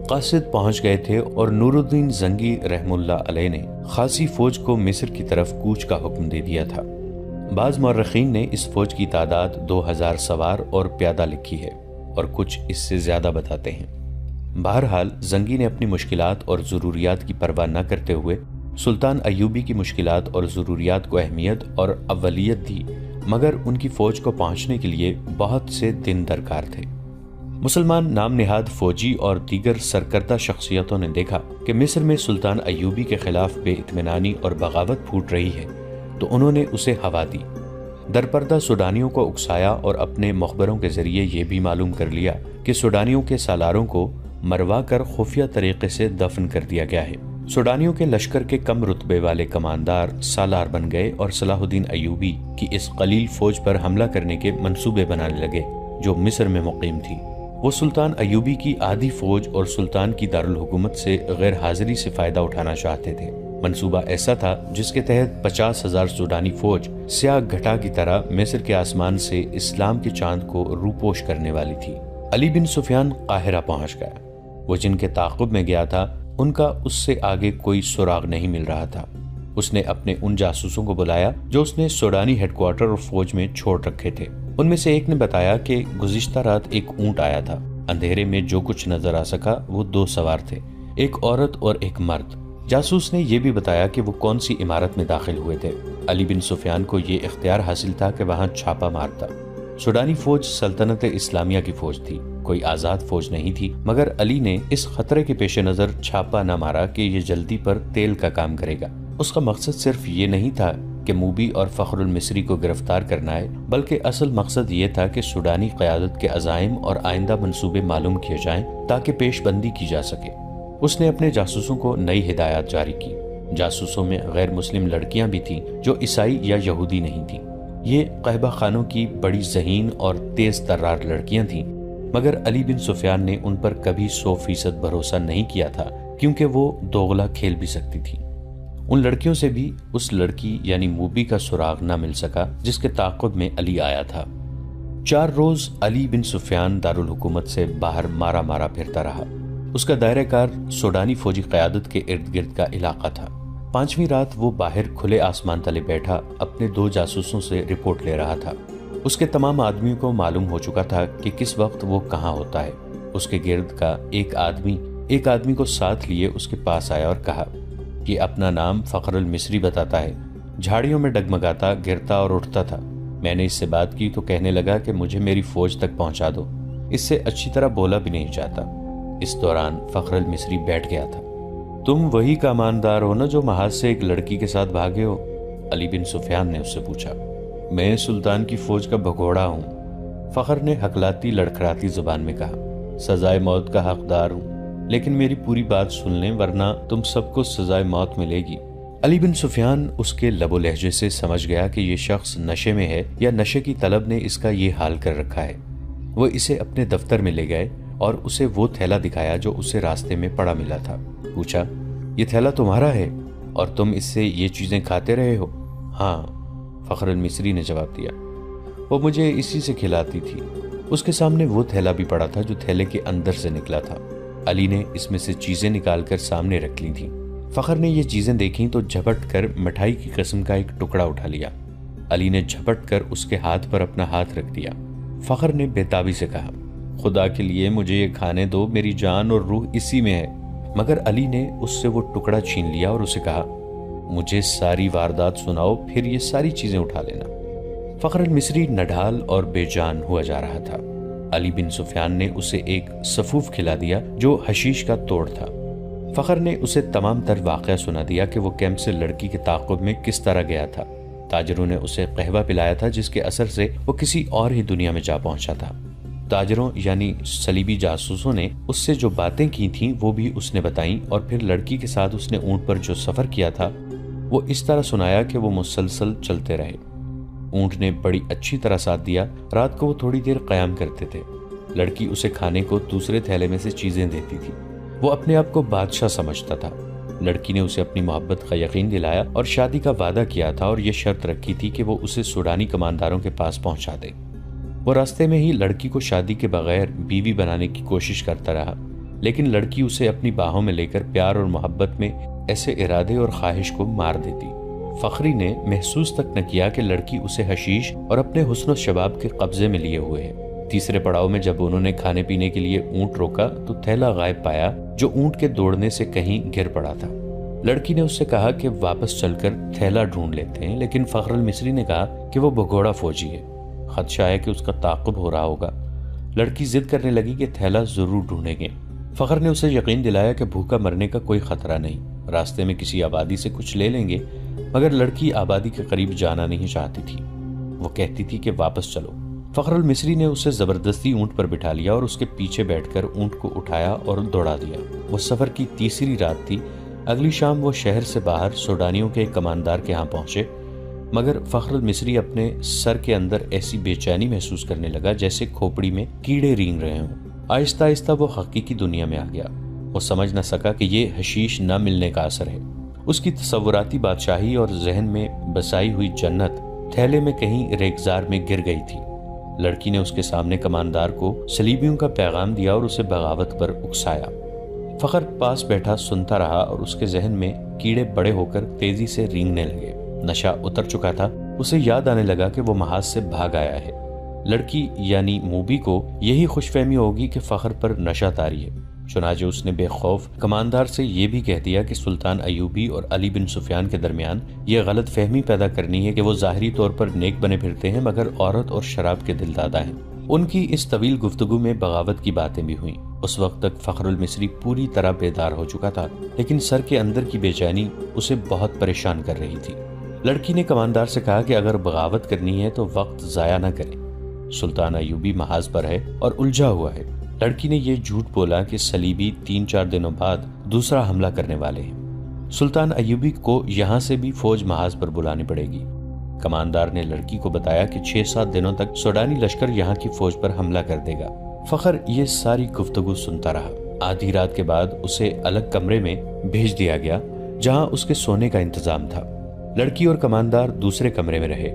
قاصد پہنچ گئے تھے اور نور الدین زنگی رحم اللہ علیہ نے خاصی فوج کو مصر کی طرف کوچ کا حکم دے دیا تھا۔ بعض مورخین نے اس فوج کی تعداد 2000 سوار اور پیادہ لکھی ہے اور کچھ اس سے زیادہ بتاتے ہیں۔ بہرحال زنگی نے اپنی مشکلات اور ضروریات کی پرواہ نہ کرتے ہوئے سلطان ایوبی کی مشکلات اور ضروریات کو اہمیت اور اولیت دی، مگر ان کی فوج کو پہنچنے کے لیے بہت سے دن درکار تھے۔ مسلمان نام نہاد فوجی اور دیگر سرکردہ شخصیتوں نے دیکھا کہ مصر میں سلطان ایوبی کے خلاف بے اطمینانی اور بغاوت پھوٹ رہی ہے تو انہوں نے اسے ہوا دی۔ درپردہ سوڈانیوں کو اکسایا اور اپنے مخبروں کے ذریعے یہ بھی معلوم کر لیا کہ سوڈانیوں کے سالاروں کو مروا کر خفیہ طریقے سے دفن کر دیا گیا ہے۔ سوڈانیوں کے لشکر کے کم رتبے والے کماندار سالار بن گئے اور صلاح الدین ایوبی کی اس قلیل فوج پر حملہ کرنے کے منصوبے بنانے لگے جو مصر میں مقیم تھی۔ وہ سلطان ایوبی کی آدھی فوج اور سلطان کی دارالحکومت سے غیر حاضری سے فائدہ اٹھانا چاہتے تھے۔ منصوبہ ایسا تھا جس کے تحت 50,000 سوڈانی فوج سیاہ گھٹا کی طرح مصر کے آسمان سے اسلام کے چاند کو روپوش کرنے والی تھی۔ علی بن سفیان قاہرہ پہنچ گیا۔ وہ جن کے تعاقب میں گیا تھا ان کا اس سے آگے کوئی سراغ نہیں مل رہا تھا۔ اس نے اپنے ان جاسوسوں کو بلایا جو اس نے سوڈانی ہیڈ کوارٹر اور فوج میں چھوڑ رکھے تھے۔ ان میں سے ایک نے بتایا کہ گزشتہ رات ایک اونٹ آیا تھا۔ اندھیرے میں جو کچھ نظر آ سکا وہ 2 سوار تھے، ایک عورت اور ایک مرد۔ جاسوس نے یہ بھی بتایا کہ وہ کون سی عمارت میں داخل ہوئے تھے۔ علی بن سفیان کو یہ اختیار حاصل تھا کہ وہاں چھاپا مارتا۔ سوڈانی فوج سلطنت اسلامیہ کی فوج تھی، کوئی آزاد فوج نہیں تھی، مگر علی نے اس خطرے کے پیش نظر چھاپا نہ مارا کہ یہ جلدی پر تیل کا کام کرے گا۔ اس کا مقصد صرف یہ نہیں تھا کہ موبی اور فخر المصری کو گرفتار کرنا ہے، بلکہ اصل مقصد یہ تھا کہ سوڈانی قیادت کے عزائم اور آئندہ منصوبے معلوم کیے جائیں تاکہ پیش بندی کی جا سکے۔ اس نے اپنے جاسوسوں کو نئی ہدایات جاری کی۔ جاسوسوں میں غیر مسلم لڑکیاں بھی تھیں جو عیسائی یا یہودی نہیں تھیں۔ یہ قہبہ خانوں کی بڑی ذہین اور تیز ترار لڑکیاں تھیں مگر علی بن سفیان نے ان پر کبھی 100% بھروسہ نہیں کیا تھا، کیونکہ وہ دوغلا کھیل بھی سکتی تھی۔ ان لڑکیوں سے بھی اس لڑکی یعنی موبی کا سراغ نہ مل سکا جس کے تعاقب میں علی آیا تھا۔ 4 روز علی بن سفیان دارالحکومت سے باہر مارا مارا پھرتا رہا۔ اس کا دائرہ کار سوڈانی فوجی قیادت کے ارد گرد کا علاقہ تھا۔ 5ویں رات وہ باہر کھلے آسمان تلے بیٹھا اپنے 2 جاسوسوں سے رپورٹ لے رہا تھا۔ اس کے تمام آدمیوں کو معلوم ہو چکا تھا کہ کس وقت وہ کہاں ہوتا ہے۔ اس کے گرد کا ایک آدمی کو ساتھ لیے اس کے پاس آیا اور کہا، یہ اپنا نام فخر المصری بتاتا ہے، جھاڑیوں میں ڈگمگاتا، گرتا اور اٹھتا تھا۔ میں نے اس سے بات کی تو کہنے لگا کہ مجھے میری فوج تک پہنچا دو، اس سے اچھی طرح بولا بھی نہیں جاتا۔ اس دوران فخر المصری بیٹھ گیا تھا۔ تم وہی کماندار ہو نا جو محاذ سے ایک لڑکی کے ساتھ بھاگے ہو؟ علی بن سفیان نے اس سے پوچھا۔ میں سلطان کی فوج کا بھگوڑا ہوں، فخر نے ہکلاتی لڑکھڑاتی زبان میں کہا۔ سزائے موت کا حقدار ہوں، لیکن میری پوری بات سن لیں ورنہ تم سب کو سزائے موت ملے گی۔ علی بن سفیان اس کے لب و لہجے سے سمجھ گیا کہ یہ شخص نشے میں ہے یا نشے کی طلب نے اس کا یہ حال کر رکھا ہے۔ وہ اسے اپنے دفتر میں لے گئے اور اسے وہ تھیلا دکھایا جو اسے راستے میں پڑا ملا تھا۔ پوچھا، یہ تھیلا تمہارا ہے اور تم اس سے یہ چیزیں کھاتے رہے ہو؟ ہاں، فخر المصری نے جواب دیا، وہ مجھے اسی سے کھلاتی تھی۔ اس کے سامنے وہ تھیلا بھی پڑا تھا جو تھیلے کے اندر سے نکلا تھا۔ علی نے اس میں سے چیزیں نکال کر سامنے رکھ لی تھیں۔ فخر نے یہ چیزیں دیکھیں تو جھپٹ کر مٹھائی کی قسم کا ایک ٹکڑا اٹھا لیا۔ علی نے جھپٹ کر اس کے ہاتھ پر اپنا ہاتھ رکھ دیا۔ فخر نے بےتابی سے کہا، خدا کے لیے مجھے یہ کھانے دو، میری جان اور روح اسی میں ہے۔ مگر علی نے اس سے وہ ٹکڑا چھین لیا اور اسے کہا، مجھے ساری واردات سناؤ، پھر یہ ساری چیزیں اٹھا لینا۔ فخر المصری نڈھال اور بے جان ہوا جا رہا تھا۔ علی بن سفیان نے اسے ایک سفوف کھلا دیا جو حشیش کا توڑ تھا۔ فخر نے اسے تمام تر واقعہ سنا دیا کہ وہ کیمپ سے لڑکی کے تعاقب میں کس طرح گیا تھا۔ تاجروں نے اسے قہوہ پلایا تھا جس کے اثر سے وہ کسی اور ہی دنیا میں جا پہنچا تھا۔ تاجروں یعنی صلیبی جاسوسوں نے اس سے جو باتیں کی تھیں وہ بھی اس نے بتائیں، اور پھر لڑکی کے ساتھ اس نے اونٹ پر جو سفر کیا تھا وہ اس طرح سنایا کہ وہ مسلسل چلتے رہے۔ اونٹ نے بڑی اچھی طرح ساتھ دیا۔ رات کو وہ تھوڑی دیر قیام کرتے تھے۔ لڑکی اسے کھانے کو دوسرے تھیلے میں سے چیزیں دیتی تھی۔ وہ اپنے آپ کو بادشاہ سمجھتا تھا۔ لڑکی نے اسے اپنی محبت کا یقین دلایا اور شادی کا وعدہ کیا تھا، اور یہ شرط رکھی تھی کہ وہ اسے سوڈانی کمانداروں کے پاس پہنچا دے۔ وہ راستے میں ہی لڑکی کو شادی کے بغیر بیوی بنانے کی کوشش کرتا رہا، لیکن لڑکی اسے اپنی باہوں میں لے کر پیار اور محبت میں ایسے ارادے اور خواہش کو مار دیتی۔ فخری نے محسوس تک نہ کیا کہ لڑکی اسے حشیش اور اپنے حسن و شباب کے قبضے میں لیے ہوئے ہے۔ تیسرے پڑاؤ میں جب انہوں نے کھانے پینے کے لیے اونٹ روکا تو تھیلا غائب پایا جو اونٹ کے دوڑنے سے کہیں گر پڑا تھا۔ لڑکی نے اس سے کہا کہ واپس چل کر تھیلا ڈھونڈ لیتے ہیں، لیکن فخر المصری نے کہا کہ وہ بھگوڑا فوجی ہے، خدشہ ہے کہ اس کا تعاقب ہو رہا ہوگا۔ لڑکی ضد کرنے لگی کہ تھیلا ضرور ڈھونڈیں گے۔ فخر نے اسے یقین دلایا کہ بھوکا مرنے کا کوئی خطرہ نہیں، راستے میں کسی آبادی سے کچھ لے لیں گے، مگر لڑکی آبادی کے قریب جانا نہیں چاہتی تھی۔ وہ کہتی تھی کہ واپس چلو۔ فخر المصری نے اسے زبردستی اونٹ پر بٹھا لیا اور اس کے پیچھے بیٹھ کر اونٹ کو اٹھایا اور دوڑا دیا۔ وہ سفر کی تیسری رات تھی۔ اگلی شام وہ شہر سے باہر سوڈانیوں کے ایک کماندار کے ہاں پہنچے، مگر فخر المصری اپنے سر کے اندر ایسی بے چینی محسوس کرنے لگا جیسے کھوپڑی میں کیڑے رینگ رہے ہوں۔ آہستہ آہستہ وہ حقیقی دنیا میں آ گیا۔ وہ سمجھ نہ سکا کہ یہ حشیش نہ ملنے کا اثر ہے۔ اس کی تصوراتی بادشاہی اور ذہن میں بسائی ہوئی جنت تھیلے میں کہیں ریگزار میں گر گئی تھی۔ لڑکی نے اس کے سامنے کماندار کو صلیبیوں کا پیغام دیا اور اسے بغاوت پر اکسایا۔ فخر پاس بیٹھا سنتا رہا اور اس کے ذہن میں کیڑے بڑے ہو کر تیزی سے رینگنے لگے۔ نشہ اتر چکا تھا۔ اسے یاد آنے لگا کہ وہ محاذ سے بھاگ آیا ہے۔ لڑکی یعنی موبی کو یہی خوش فہمی ہوگی کہ فخر پر نشہ طاری ہے، چنانچہ اس نے بے خوف کماندار سے یہ بھی کہہ دیا کہ سلطان ایوبی اور علی بن سفیان کے درمیان یہ غلط فہمی پیدا کرنی ہے کہ وہ ظاہری طور پر نیک بنے پھرتے ہیں مگر عورت اور شراب کے دلدادہ ہیں۔ ان کی اس طویل گفتگو میں بغاوت کی باتیں بھی ہوئیں۔ اس وقت تک فخر المصری پوری طرح بیدار ہو چکا تھا، لیکن سر کے اندر کی بے چینی اسے بہت پریشان کر رہی تھی۔ لڑکی نے کماندار سے کہا کہ اگر بغاوت کرنی ہے تو وقت ضائع نہ کریں، سلطان ایوبی محاذ پر ہے اور الجھا ہوا ہے۔ لڑکی نے یہ جھوٹ بولا کہ صلیبی 3-4 دنوں بعد دوسرا حملہ کرنے والے ہیں۔ سلطان ایوبی کو یہاں سے بھی فوج محاذ پر بلانی پڑے گی۔ کماندار نے لڑکی کو بتایا کہ 6-7 دنوں تک سوڈانی لشکر یہاں کی فوج پر حملہ کر دے گا۔ فخر یہ ساری گفتگو سنتا رہا۔ آدھی رات کے بعد اسے الگ کمرے میں بھیج دیا گیا جہاں اس کے سونے کا انتظام تھا۔ لڑکی اور کماندار دوسرے کمرے میں رہے۔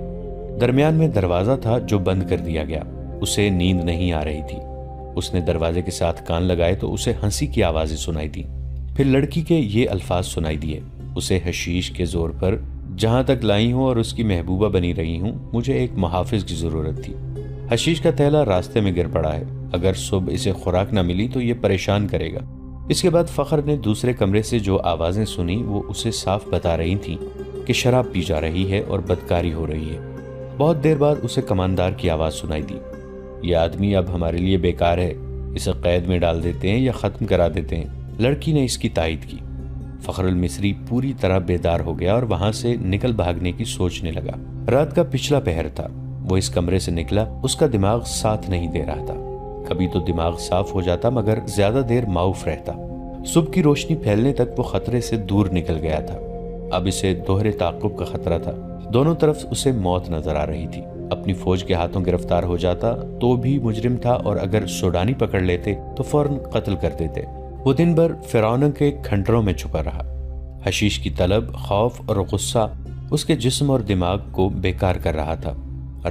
درمیان میں دروازہ تھا جو بند کر دیا گیا۔ اسے نیند نہیں آ رہی تھی۔ اس نے دروازے کے ساتھ کان لگائے تو اسے ہنسی کی آوازیں سنائی دی۔ پھر لڑکی کے یہ الفاظ سنائی دیے، اسے حشیش کے زور پر جہاں تک لائی ہوں اور اس کی محبوبہ بنی رہی ہوں، مجھے ایک محافظ کی ضرورت تھی۔ حشیش کا تھیلا راستے میں گر پڑا ہے، اگر صبح اسے خوراک نہ ملی تو یہ پریشان کرے گا۔ اس کے بعد فخر نے دوسرے کمرے سے جو آوازیں سنی وہ اسے صاف بتا رہی تھیں کہ شراب پی جا رہی ہے اور بدکاری ہو رہی ہے۔ بہت دیر بعد اسے کماندار کی آواز سنائی دی، یہ آدمی اب ہمارے لیے بیکار ہے، اسے قید میں ڈال دیتے ہیں یا ختم کرا دیتے ہیں۔ لڑکی نے اس کی تائید کی۔ فخر المصری پوری طرح بیدار ہو گیا اور وہاں سے نکل بھاگنے کی سوچنے لگا۔ رات کا پچھلا پہر تھا، وہ اس کمرے سے نکلا، اس کا دماغ ساتھ نہیں دے رہا تھا۔ کبھی تو دماغ صاف ہو جاتا مگر زیادہ دیر معاف رہتا۔ صبح کی روشنی پھیلنے تک وہ خطرے سے دور نکل گیا تھا۔ اب اسے دوہرے تعاقب کا خطرہ تھا، دونوں طرف اسے موت نظر آ رہی تھی۔ اپنی فوج کے ہاتھوں گرفتار ہو جاتا تو بھی مجرم تھا، اور اگر سوڈانی پکڑ لیتے تو فوراً قتل کر دیتے۔ وہ دن بھر فرعون کے کھنڈروں میں چھپا رہا۔ حشیش کی طلب، خوف اور غصہ اس کے جسم اور دماغ کو بیکار کر رہا تھا۔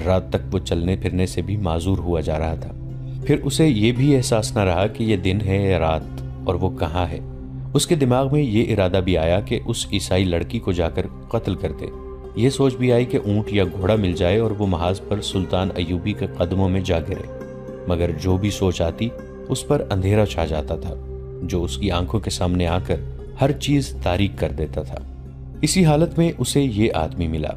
رات تک وہ چلنے پھرنے سے بھی معذور ہوا جا رہا تھا۔ پھر اسے یہ بھی احساس نہ رہا کہ یہ دن ہے یا رات اور وہ کہاں ہے۔ اس کے دماغ میں یہ ارادہ بھی آیا کہ اس عیسائی لڑکی کو جا کر قتل کر دے۔ یہ سوچ بھی آئی کہ اونٹ یا گھوڑا مل جائے اور وہ محاذ پر سلطان ایوبی کے قدموں میں جا گرے، مگر جو بھی سوچ آتی اس پر اندھیرا چھا جاتا تھا جو اس کی آنکھوں کے سامنے آ کر ہر چیز تاریک کر دیتا تھا۔ اسی حالت میں اسے یہ آدمی ملا۔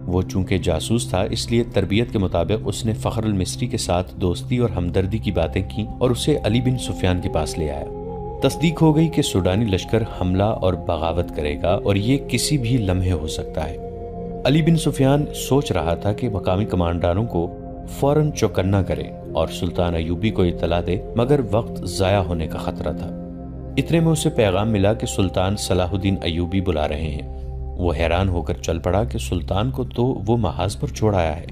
وہ چونکہ جاسوس تھا اس لیے تربیت کے مطابق اس نے فخر المصری کے ساتھ دوستی اور ہمدردی کی باتیں کی اور اسے علی بن سفیان کے پاس لے آیا۔ تصدیق ہو گئی کہ سوڈانی لشکر حملہ اور بغاوت کرے گا اور یہ کسی بھی لمحے ہو سکتا ہے۔ علی بن سفیان سوچ رہا تھا کہ مقامی کمانڈاروں کو فوراً چوکنا کرے اور سلطان ایوبی کو اطلاع دے، مگر وقت ضائع ہونے کا خطرہ تھا۔ اتنے میں اسے پیغام ملا کہ سلطان صلاح الدین ایوبی بلا رہے ہیں۔ وہ حیران ہو کر چل پڑا کہ سلطان کو تو وہ محاذ پر چھوڑ آیا ہے۔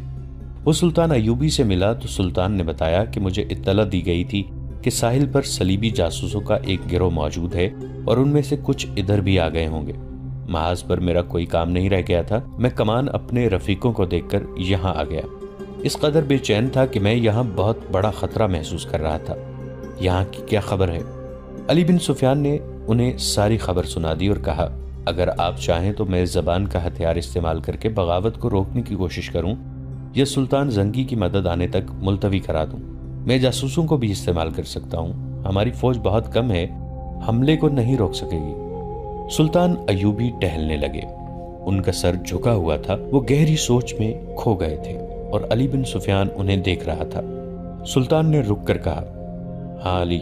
وہ سلطان ایوبی سے ملا تو سلطان نے بتایا کہ مجھے اطلاع دی گئی تھی کہ ساحل پر صلیبی جاسوسوں کا ایک گروہ موجود ہے اور ان میں سے کچھ ادھر بھی آ گئے ہوں گے۔ محاذ پر میرا کوئی کام نہیں رہ گیا تھا، میں کمان اپنے رفیقوں کو دیکھ کر یہاں آ گیا۔ اس قدر بے چین تھا کہ میں یہاں بہت بڑا خطرہ محسوس کر رہا تھا۔ یہاں کی کیا خبر ہے؟ علی بن سفیان نے انہیں ساری خبر سنا دی اور کہا، اگر آپ چاہیں تو میں زبان کا ہتھیار استعمال کر کے بغاوت کو روکنے کی کوشش کروں یا سلطان زنگی کی مدد آنے تک ملتوی کرا دوں۔ میں جاسوسوں کو بھی استعمال کر سکتا ہوں، ہماری فوج بہت کم ہے، حملے کو نہیں روک سکے گی۔ سلطان ایوبی ٹہلنے لگے، ان کا سر جھکا ہوا تھا، وہ گہری سوچ میں کھو گئے تھے اور علی بن سفیان انہیں دیکھ رہا تھا۔ سلطان نے رک کر کہا، ہاں علی،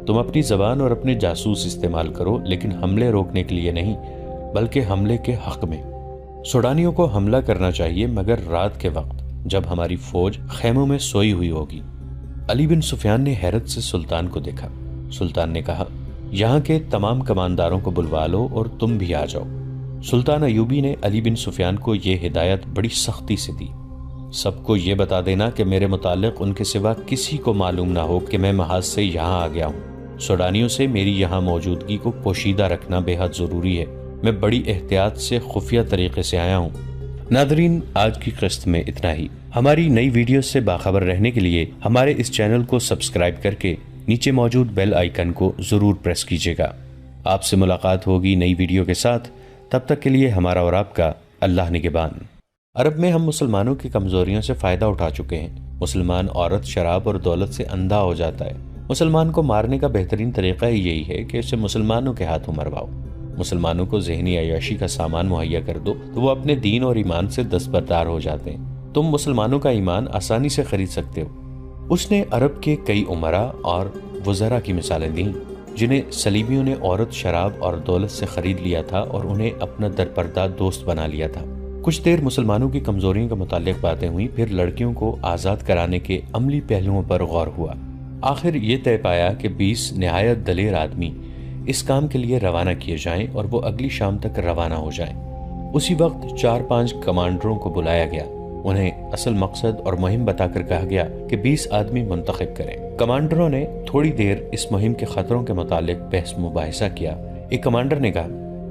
تم اپنی زبان اور اپنے جاسوس استعمال کرو، لیکن حملے روکنے کے لیے نہیں بلکہ حملے کے حق میں۔ سوڈانیوں کو حملہ کرنا چاہیے مگر رات کے وقت جب ہماری فوج خیموں میں سوئی ہوئی ہوگی۔ علی بن سفیان نے حیرت سے سلطان کو دیکھا۔ سلطان نے کہا، یہاں کے تمام کمانداروں کو بلوا لو اور تم بھی آ جاؤ۔ سلطان ایوبی نے علی بن سفیان کو یہ ہدایت بڑی سختی سے دی، سب کو یہ بتا دینا کہ میرے متعلق ان کے سوا کسی کو معلوم نہ ہو کہ میں محاذ سے یہاں آ گیا ہوں۔ سوڈانیوں سے میری یہاں موجودگی کو پوشیدہ رکھنا بے حد ضروری ہے، میں بڑی احتیاط سے خفیہ طریقے سے آیا ہوں۔ ناظرین، آج کی قسط میں اتنا ہی۔ ہماری نئی ویڈیوز سے باخبر رہنے کے لیے ہمارے اس چینل کو سبسکرائب کر کے نیچے موجود بیل آئیکن کو ضرور پریس کیجیے گا۔ آپ سے ملاقات ہوگی نئی ویڈیو کے ساتھ، تب تک کے لیے ہمارا اور آپ کا اللہ نگہبان۔ عرب میں ہم مسلمانوں کی کمزوریوں سے فائدہ اٹھا چکے ہیں۔ مسلمان عورت شراب اور دولت سے اندھا ہو جاتا ہے۔ مسلمان کو مارنے کا بہترین طریقہ ہی یہی ہے کہ اسے مسلمانوں کے ہاتھوں مرواؤ۔ مسلمانوں کو ذہنی عیاشی کا سامان مہیا کر دو تو وہ اپنے دین اور ایمان سے دستبردار ہو جاتے ہیں۔ تم مسلمانوں کا ایمان آسانی سے خرید سکتے ہو۔ اس نے عرب کے کئی امراء اور وزراء کی مثالیں دیں جنہیں صلیبیوں نے عورت، شراب اور دولت سے خرید لیا تھا اور انہیں اپنا درپردہ دوست بنا لیا تھا۔ کچھ دیر مسلمانوں کی کمزوریوں کے متعلق باتیں ہوئیں، پھر لڑکیوں کو آزاد کرانے کے عملی پہلوؤں پر غور ہوا۔ آخر یہ طے پایا کہ 20 نہایت دلیر آدمی اس کام کے لیے روانہ کیے جائیں اور وہ اگلی شام تک روانہ ہو جائیں۔ اسی وقت 4-5 کمانڈروں کو بلایا گیا۔ انہیں اصل مقصد اور مہم بتا کر کہا گیا کہ 20 آدمی منتخب کریں۔ کمانڈروں نے تھوڑی دیر اس مہم کے خطروں کے متعلق بحث مباحثہ کیا۔ ایک کمانڈر نے کہا،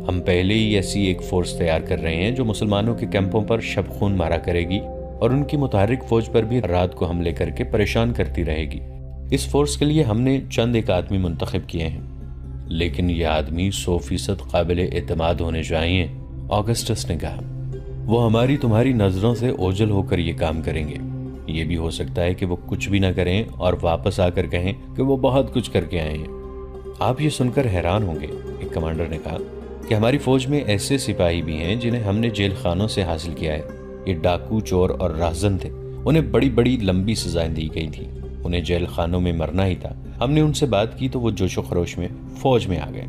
ہم پہلے ہی ایسی ایک فورس تیار کر رہے ہیں جو مسلمانوں کے کیمپوں پر شب خون مارا کرے گی اور ان کی متحرک فوج پر بھی رات کو حملے کر کے پریشان کرتی رہے گی۔ اس فورس کے لیے ہم نے چند ایک آدمی منتخب کیے ہیں، لیکن یہ آدمی 100% قابل اعتماد ہونے چاہیے۔ آگسٹس نے کہا، وہ ہماری تمہاری نظروں سے اوجھل ہو کر یہ کام کریں گے۔ یہ بھی ہو سکتا ہے کہ وہ کچھ بھی نہ کریں اور واپس آ کر کہیں کہ وہ بہت کچھ کر کے آئے ہیں۔ آپ یہ سن کر حیران ہوں گے، ایک کمانڈر نے کہا، کہ ہماری فوج میں ایسے سپاہی بھی ہیں جنہیں ہم نے جیل خانوں سے حاصل کیا ہے۔ یہ ڈاکو، چور اور راہزن تھے، انہیں بڑی بڑی لمبی سزائیں دی گئی تھیں، انہیں جیل خانوں میں مرنا ہی تھا۔ ہم نے ان سے بات کی تو وہ جوش و خروش میں فوج میں آ گئے۔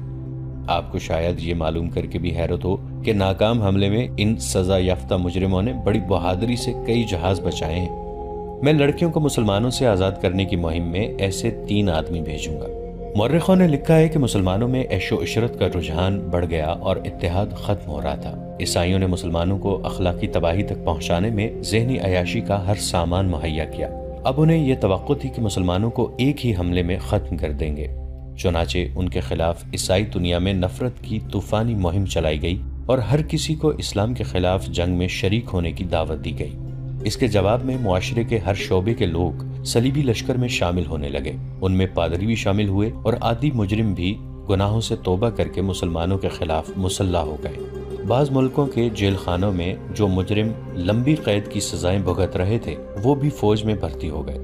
آپ کو شاید یہ معلوم کر کے بھی حیرت ہو کہ ناکام حملے میں ان سزا یافتہ مجرموں نے بڑی بہادری سے کئی جہاز بچائے ہیں۔ میں لڑکیوں کو مسلمانوں سے آزاد کرنے کی مہم میں ایسے 3 آدمی بھیجوں گا۔ مورخوں نے لکھا ہے کہ مسلمانوں میں عیش و عشرت کا رجحان بڑھ گیا اور اتحاد ختم ہو رہا تھا۔ عیسائیوں نے مسلمانوں کو اخلاقی تباہی تک پہنچانے میں ذہنی عیاشی کا ہر سامان مہیا کیا۔ اب انہیں یہ توقع تھی کہ مسلمانوں کو ایک ہی حملے میں ختم کر دیں گے۔ چنانچہ ان کے خلاف عیسائی دنیا میں نفرت کی طوفانی مہم چلائی گئی اور ہر کسی کو اسلام کے خلاف جنگ میں شریک ہونے کی دعوت دی گئی۔ اس کے جواب میں معاشرے کے ہر شعبے کے لوگ صلیبی لشکر میں شامل ہونے لگے۔ ان میں پادری بھی شامل ہوئے اور عادی مجرم بھی گناہوں سے توبہ کر کے مسلمانوں کے خلاف مسلح ہو گئے۔ بعض ملکوں کے جیل خانوں میں جو مجرم لمبی قید کی سزائیں بھگت رہے تھے وہ بھی فوج میں بھرتی ہو گئے۔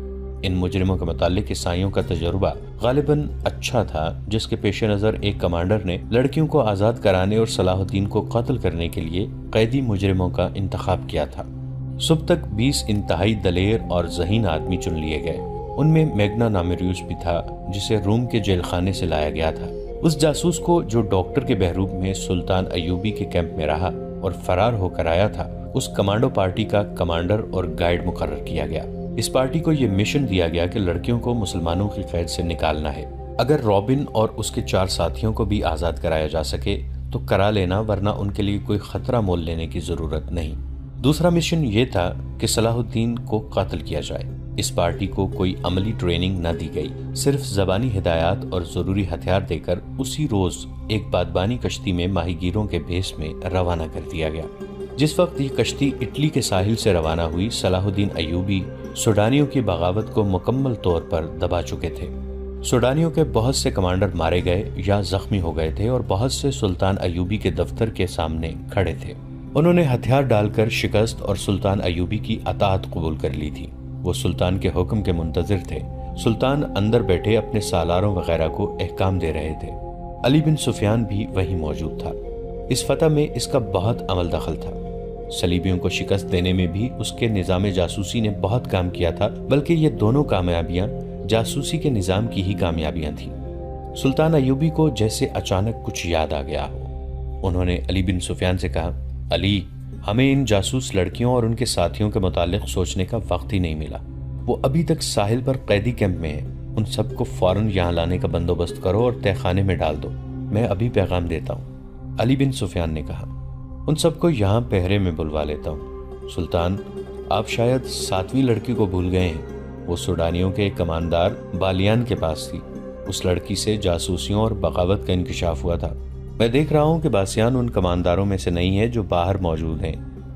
ان مجرموں کے متعلق عیسائیوں کا تجربہ غالباً اچھا تھا، جس کے پیش نظر ایک کمانڈر نے لڑکیوں کو آزاد کرانے اور صلاح الدین کو قتل کرنے کے لیے قیدی مجرموں کا انتخاب کیا تھا۔ صبح تک 20 انتہائی دلیر اور ذہین آدمی چن لیے گئے۔ ان میں میگنا نامیریوس بھی تھا، جسے روم کے جیل خانے سے لایا گیا تھا۔ اس جاسوس کو جو ڈاکٹر کے بحروب میں سلطان ایوبی کے کیمپ میں رہا اور فرار ہو کر آیا تھا، اس کمانڈو پارٹی کا کمانڈر اور گائیڈ مقرر کیا گیا۔ اس پارٹی کو یہ مشن دیا گیا کہ لڑکیوں کو مسلمانوں کی قید سے نکالنا ہے۔ اگر رابن اور اس کے 4 ساتھیوں کو بھی آزاد کرایا جا سکے تو کرا لینا، ورنہ ان کے لیے کوئی خطرہ مول لینے کی ضرورت نہیں۔ دوسرا مشن یہ تھا کہ صلاح الدین کو قتل کیا جائے۔ اس پارٹی کو کوئی عملی ٹریننگ نہ دی گئی، صرف زبانی ہدایات اور ضروری ہتھیار دے کر اسی روز ایک بادبانی کشتی میں ماہی گیروں کے بھیس میں روانہ کر دیا گیا۔ جس وقت یہ کشتی اٹلی کے ساحل سے روانہ ہوئی، صلاح الدین ایوبی سوڈانیوں کی بغاوت کو مکمل طور پر دبا چکے تھے۔ سوڈانیوں کے بہت سے کمانڈر مارے گئے یا زخمی ہو گئے تھے اور بہت سے سلطان ایوبی کے دفتر کے سامنے کھڑے تھے۔ انہوں نے ہتھیار ڈال کر شکست اور سلطان ایوبی کی اطاعت قبول کر لی تھی۔ وہ سلطان کے حکم کے منتظر تھے۔ سلطان اندر بیٹھے اپنے سالاروں وغیرہ کو احکام دے رہے تھے۔ علی بن سفیان بھی وہیں موجود تھا۔ اس فتح میں اس کا بہت عمل دخل تھا۔ صلیبیوں کو شکست دینے میں بھی اس کے نظام جاسوسی نے بہت کام کیا تھا، بلکہ یہ دونوں کامیابیاں جاسوسی کے نظام کی ہی کامیابیاں تھیں۔ سلطان ایوبی کو جیسے اچانک کچھ یاد آ گیا ہو۔ انہوں نے علی بن سفیان سے کہا، علی، ہمیں ان جاسوس لڑکیوں اور ان کے ساتھیوں کے متعلق سوچنے کا وقت ہی نہیں ملا۔ وہ ابھی تک ساحل پر قیدی کیمپ میں ہیں۔ ان سب کو فوراً یہاں لانے کا بندوبست کرو اور تہہ خانے میں ڈال دو۔ میں ابھی پیغام دیتا ہوں۔ علی بن سفیان نے کہا، ان سب کو یہاں پہرے میں بلوا لیتا ہوں۔ سلطان، آپ شاید 7ویں لڑکی کو بھول گئے ہیں۔ وہ سوڈانیوں کے کماندار بالیان کے پاس تھی۔ اس لڑکی سے جاسوسیوں اور بغاوت کا انکشاف ہوا تھا۔ میں دیکھ رہا ہوں کہ باسیان ان کمانداروں میں سے نہیں ہے جو باہر موجود ہیں،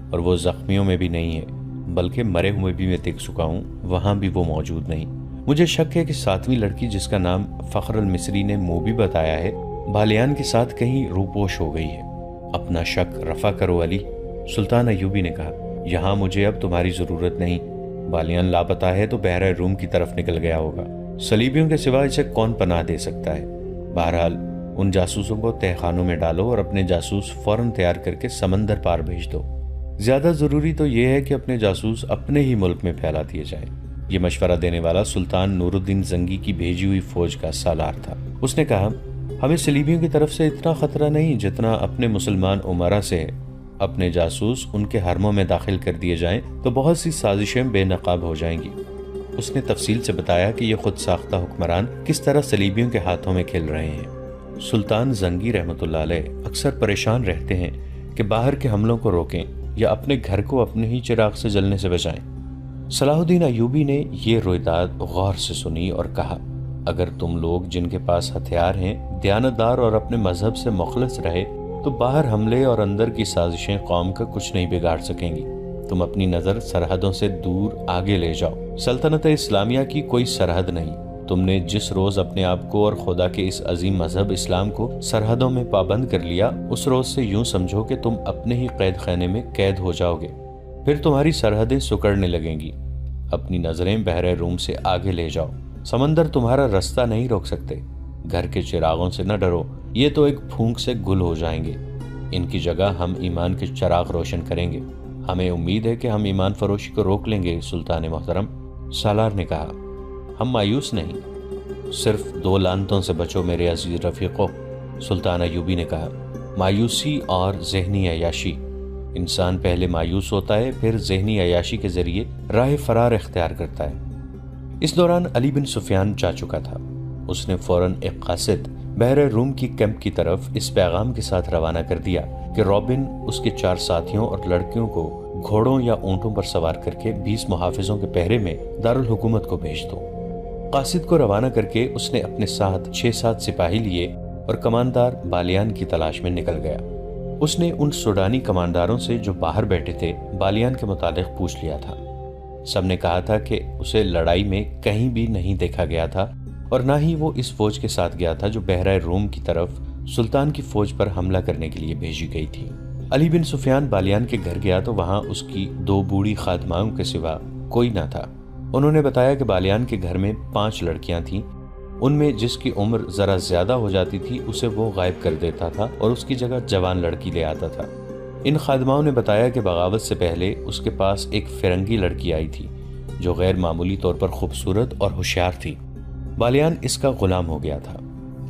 اور وہ زخمیوں میں بھی نہیں ہے، بلکہ مرے ہوئے بھی میں دیکھ چکا ہوں، وہاں بھی وہ موجود نہیں۔ مجھے شک ہے کہ 7ویں لڑکی، جس کا نام فخر المصری نے منہ بھی بتایا ہے، بالیان کے ساتھ کہیں روپوش ہو گئی ہے۔ اپنا شک رفع کرو علی، سلطان ایوبی نے کہا۔ یہاں مجھے اب تمہاری ضرورت نہیں۔ بالیان لاپتہ ہے تو بحرہ روم کی طرف نکل گیا ہوگا۔ صلیبیوں کے سوا اسے کون پناہ دے سکتا ہے؟ بہرحال ان جاسوسوں کو تہہ خانوں میں ڈالو اور اپنے جاسوس فوراً تیار کر کے سمندر پار بھیج دو۔ زیادہ ضروری تو یہ ہے کہ اپنے جاسوس اپنے ہی ملک میں پھیلا دیے جائیں۔ یہ مشورہ دینے والا سلطان نور الدین زنگی کی بھیجی ہوئی فوج کا سالار تھا۔ اس نے کہا، ہمیں صلیبیوں کی طرف سے اتنا خطرہ نہیں جتنا اپنے مسلمان امراء سے ہے۔ اپنے جاسوس ان کے حرموں میں داخل کر دیے جائیں تو بہت سی سازشیں بے نقاب ہو جائیں گی۔ اس نے تفصیل سے بتایا کہ یہ خود ساختہ حکمران کس طرح صلیبیوں کے ہاتھوں میں کھل رہے ہیں۔ سلطان زنگی رحمۃ اللہ علیہ اکثر پریشان رہتے ہیں کہ باہر کے حملوں کو روکیں یا اپنے گھر کو اپنے ہی چراغ سے جلنے سے بچائیں؟ صلاح الدین ایوبی نے یہ رویداد غور سے سنی اور کہا، اگر تم لوگ جن کے پاس ہتھیار ہیں دیانتدار اور اپنے مذہب سے مخلص رہے تو باہر حملے اور اندر کی سازشیں قوم کا کچھ نہیں بگاڑ سکیں گی۔ تم اپنی نظر سرحدوں سے دور آگے لے جاؤ۔ سلطنت اسلامیہ کی کوئی سرحد نہیں۔ تم نے جس روز اپنے آپ کو اور خدا کے اس عظیم مذہب اسلام کو سرحدوں میں پابند کر لیا، اس روز سے یوں سمجھو کہ تم اپنے ہی قید خانے میں قید ہو جاؤ گے، پھر تمہاری سرحدیں سکڑنے لگیں گی۔ اپنی نظریں بحر روم سے آگے لے جاؤ، سمندر تمہارا رستہ نہیں روک سکتے۔ گھر کے چراغوں سے نہ ڈرو، یہ تو ایک پھونک سے گل ہو جائیں گے، ان کی جگہ ہم ایمان کے چراغ روشن کریں گے۔ ہمیں امید ہے کہ ہم ایمان فروشی کو روک لیں گے سلطان محترم۔ سالار نے کہا، ہم مایوس نہیں، صرف 2 لعنتوں سے بچو میرے عزیز رفیقو۔ سلطان ایوبی نے کہا، مایوسی اور ذہنی عیاشی۔ انسان پہلے مایوس ہوتا ہے، پھر ذہنی عیاشی کے ذریعے راہ فرار اختیار کرتا ہے۔ اس دوران علی بن سفیان جا چکا تھا۔ اس نے فوراً ایک قاصد بحر روم کی کیمپ کی طرف اس پیغام کے ساتھ روانہ کر دیا کہ رابن اس کے 4 ساتھیوں اور لڑکیوں کو گھوڑوں یا اونٹوں پر سوار کر کے 20 محافظوں کے پہرے میں دارالحکومت کو بھیج دو۔ قاصد کو روانہ کر کے اس نے اپنے ساتھ 6-7 سپاہی لیے اور کماندار بالیان کی تلاش میں نکل گیا۔ اس نے ان سوڈانی کمانداروں سے جو باہر بیٹھے تھے بالیان کے متعلق پوچھ لیا تھا۔ سب نے کہا تھا کہ اسے لڑائی میں کہیں بھی نہیں دیکھا گیا تھا اور نہ ہی وہ اس فوج کے ساتھ گیا تھا جو بحرہ روم کی طرف سلطان کی فوج پر حملہ کرنے کے لیے بھیجی گئی تھی۔ علی بن سفیان بالیان کے گھر گیا تو وہاں اس کی 2 بوڑھی خادماؤں کے سوا کوئی نہ تھا۔ انہوں نے بتایا کہ بالیان کے گھر میں 5 لڑکیاں تھیں، ان میں جس کی عمر ذرا زیادہ ہو جاتی تھی اسے وہ غائب کر دیتا تھا اور اس کی جگہ جوان لڑکی لے آتا تھا۔ ان خادماؤں نے بتایا کہ بغاوت سے پہلے اس کے پاس ایک فرنگی لڑکی آئی تھی جو غیر معمولی طور پر خوبصورت اور ہوشیار تھی۔ بالیان اس کا غلام ہو گیا تھا۔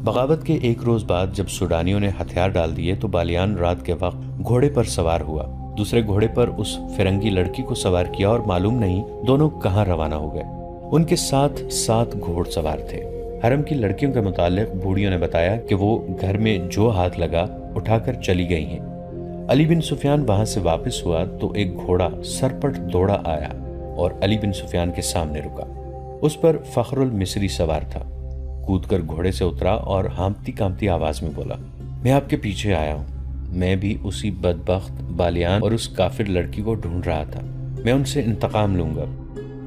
بغاوت کے 1 روز بعد جب سوڈانیوں نے ہتھیار ڈال دیے تو بالیان رات کے وقت گھوڑے پر سوار ہوا، دوسرے گھوڑے پر اس فرنگی لڑکی کو سوار کیا اور معلوم نہیں دونوں کہاں روانہ ہو گئے۔ ان کے ساتھ 7 گھوڑ سوار تھے۔ حرم کی لڑکیوں کے متعلق بوڑھیوں نے بتایا کہ وہ گھر میں جو ہاتھ لگا اٹھا کر چلی گئی ہیں۔ علی بن سفیان وہاں سے واپس ہوا تو ایک گھوڑا سرپٹ دوڑا آیا اور علی بن سفیان کے سامنے رکا۔ اس پر فخر المصری سوار تھا۔ کود کر گھوڑے سے اترا اور ہانپتی کانپتی آواز میں بولا، میں آپ کے پیچھے آیا ہوں۔ میں بھی اسی بدبخت بالیان اور اس کافر لڑکی کو ڈھونڈ رہا تھا۔ میں ان سے انتقام لوں گا۔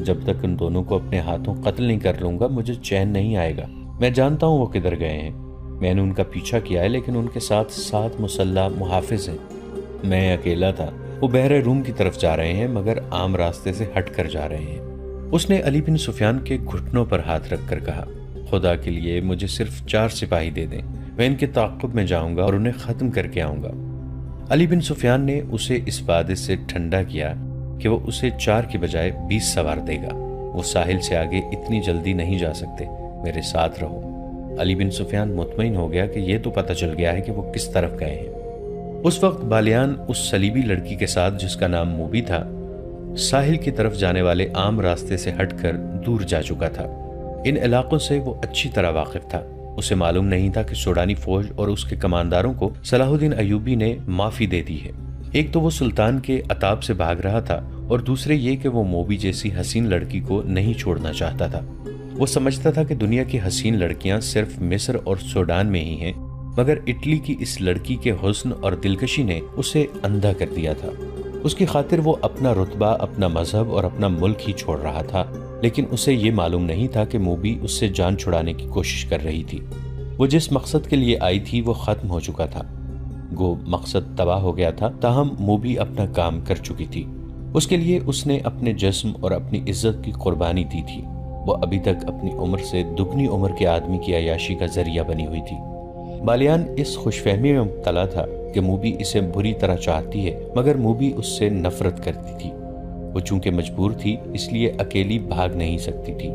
جب تک ان دونوں کو اپنے ہاتھوں قتل نہیں کر لوں گا مجھے چین نہیں آئے گا۔ میں جانتا ہوں وہ کدھر گئے ہیں۔ میں نے ان کا پیچھا کیا ہے لیکن ان کے ساتھ 7 مسلح محافظ ہیں۔ میں اکیلا تھا۔ وہ بحر روم کی طرف جا رہے ہیں مگر عام راستے سے ہٹ کر جا رہے ہیں۔ اس نے علی بن سفیان کے گھٹنوں پر ہاتھ رکھ کر کہا، خدا کے لیے مجھے صرف 4 سپاہی دے دیں، میں ان کے تعاقب میں جاؤں گا اور انہیں ختم کر کے آؤں گا۔ علی بن سفیان نے اسے اس وعدے سے ٹھنڈا کیا کہ وہ اسے 4 کی بجائے 20 سوار دے گا۔ وہ ساحل سے آگے اتنی جلدی نہیں جا سکتے، میرے ساتھ رہو۔ علی بن سفیان مطمئن ہو گیا کہ یہ تو پتہ چل گیا ہے کہ وہ کس طرف گئے ہیں۔ اس وقت بالیان اس صلیبی لڑکی کے ساتھ جس کا نام موبی تھا ساحل کی طرف جانے والے عام راستے سے ہٹ کر دور جا چکا تھا۔ ان علاقوں سے وہ اچھی طرح واقف تھا۔ اسے معلوم نہیں تھا کہ سوڈانی فوج اور اس کے کمانداروں کو صلاح الدین ایوبی نے معافی دے دی ہے۔ ایک تو وہ سلطان کے عتاب سے بھاگ رہا تھا اور دوسرے یہ کہ وہ موبی جیسی حسین لڑکی کو نہیں چھوڑنا چاہتا تھا۔ وہ سمجھتا تھا کہ دنیا کی حسین لڑکیاں صرف مصر اور سوڈان میں ہی ہیں، مگر اٹلی کی اس لڑکی کے حسن اور دلکشی نے اسے اندھا کر دیا تھا۔ اس کی خاطر وہ اپنا رتبہ، اپنا مذہب اور اپنا ملک ہی چھوڑ رہا تھا، لیکن اسے یہ معلوم نہیں تھا کہ موبی اس سے جان چھڑانے کی کوشش کر رہی تھی۔ وہ جس مقصد کے لیے آئی تھی وہ ختم ہو چکا تھا۔ گو مقصد تباہ ہو گیا تھا، تاہم موبی اپنا کام کر چکی تھی۔ اس کے لیے اس نے اپنے جسم اور اپنی عزت کی قربانی دی تھی۔ وہ ابھی تک اپنی عمر سے دگنی عمر کے آدمی کی عیاشی کا ذریعہ بنی ہوئی تھی۔ بالیان اس خوش فہمی میں مبتلا تھا کہ موبی اسے بری طرح چاہتی ہے، مگر موبی اس سے نفرت کرتی تھی۔ وہ چونکہ مجبور تھی اس لیے اکیلی بھاگ نہیں سکتی تھی۔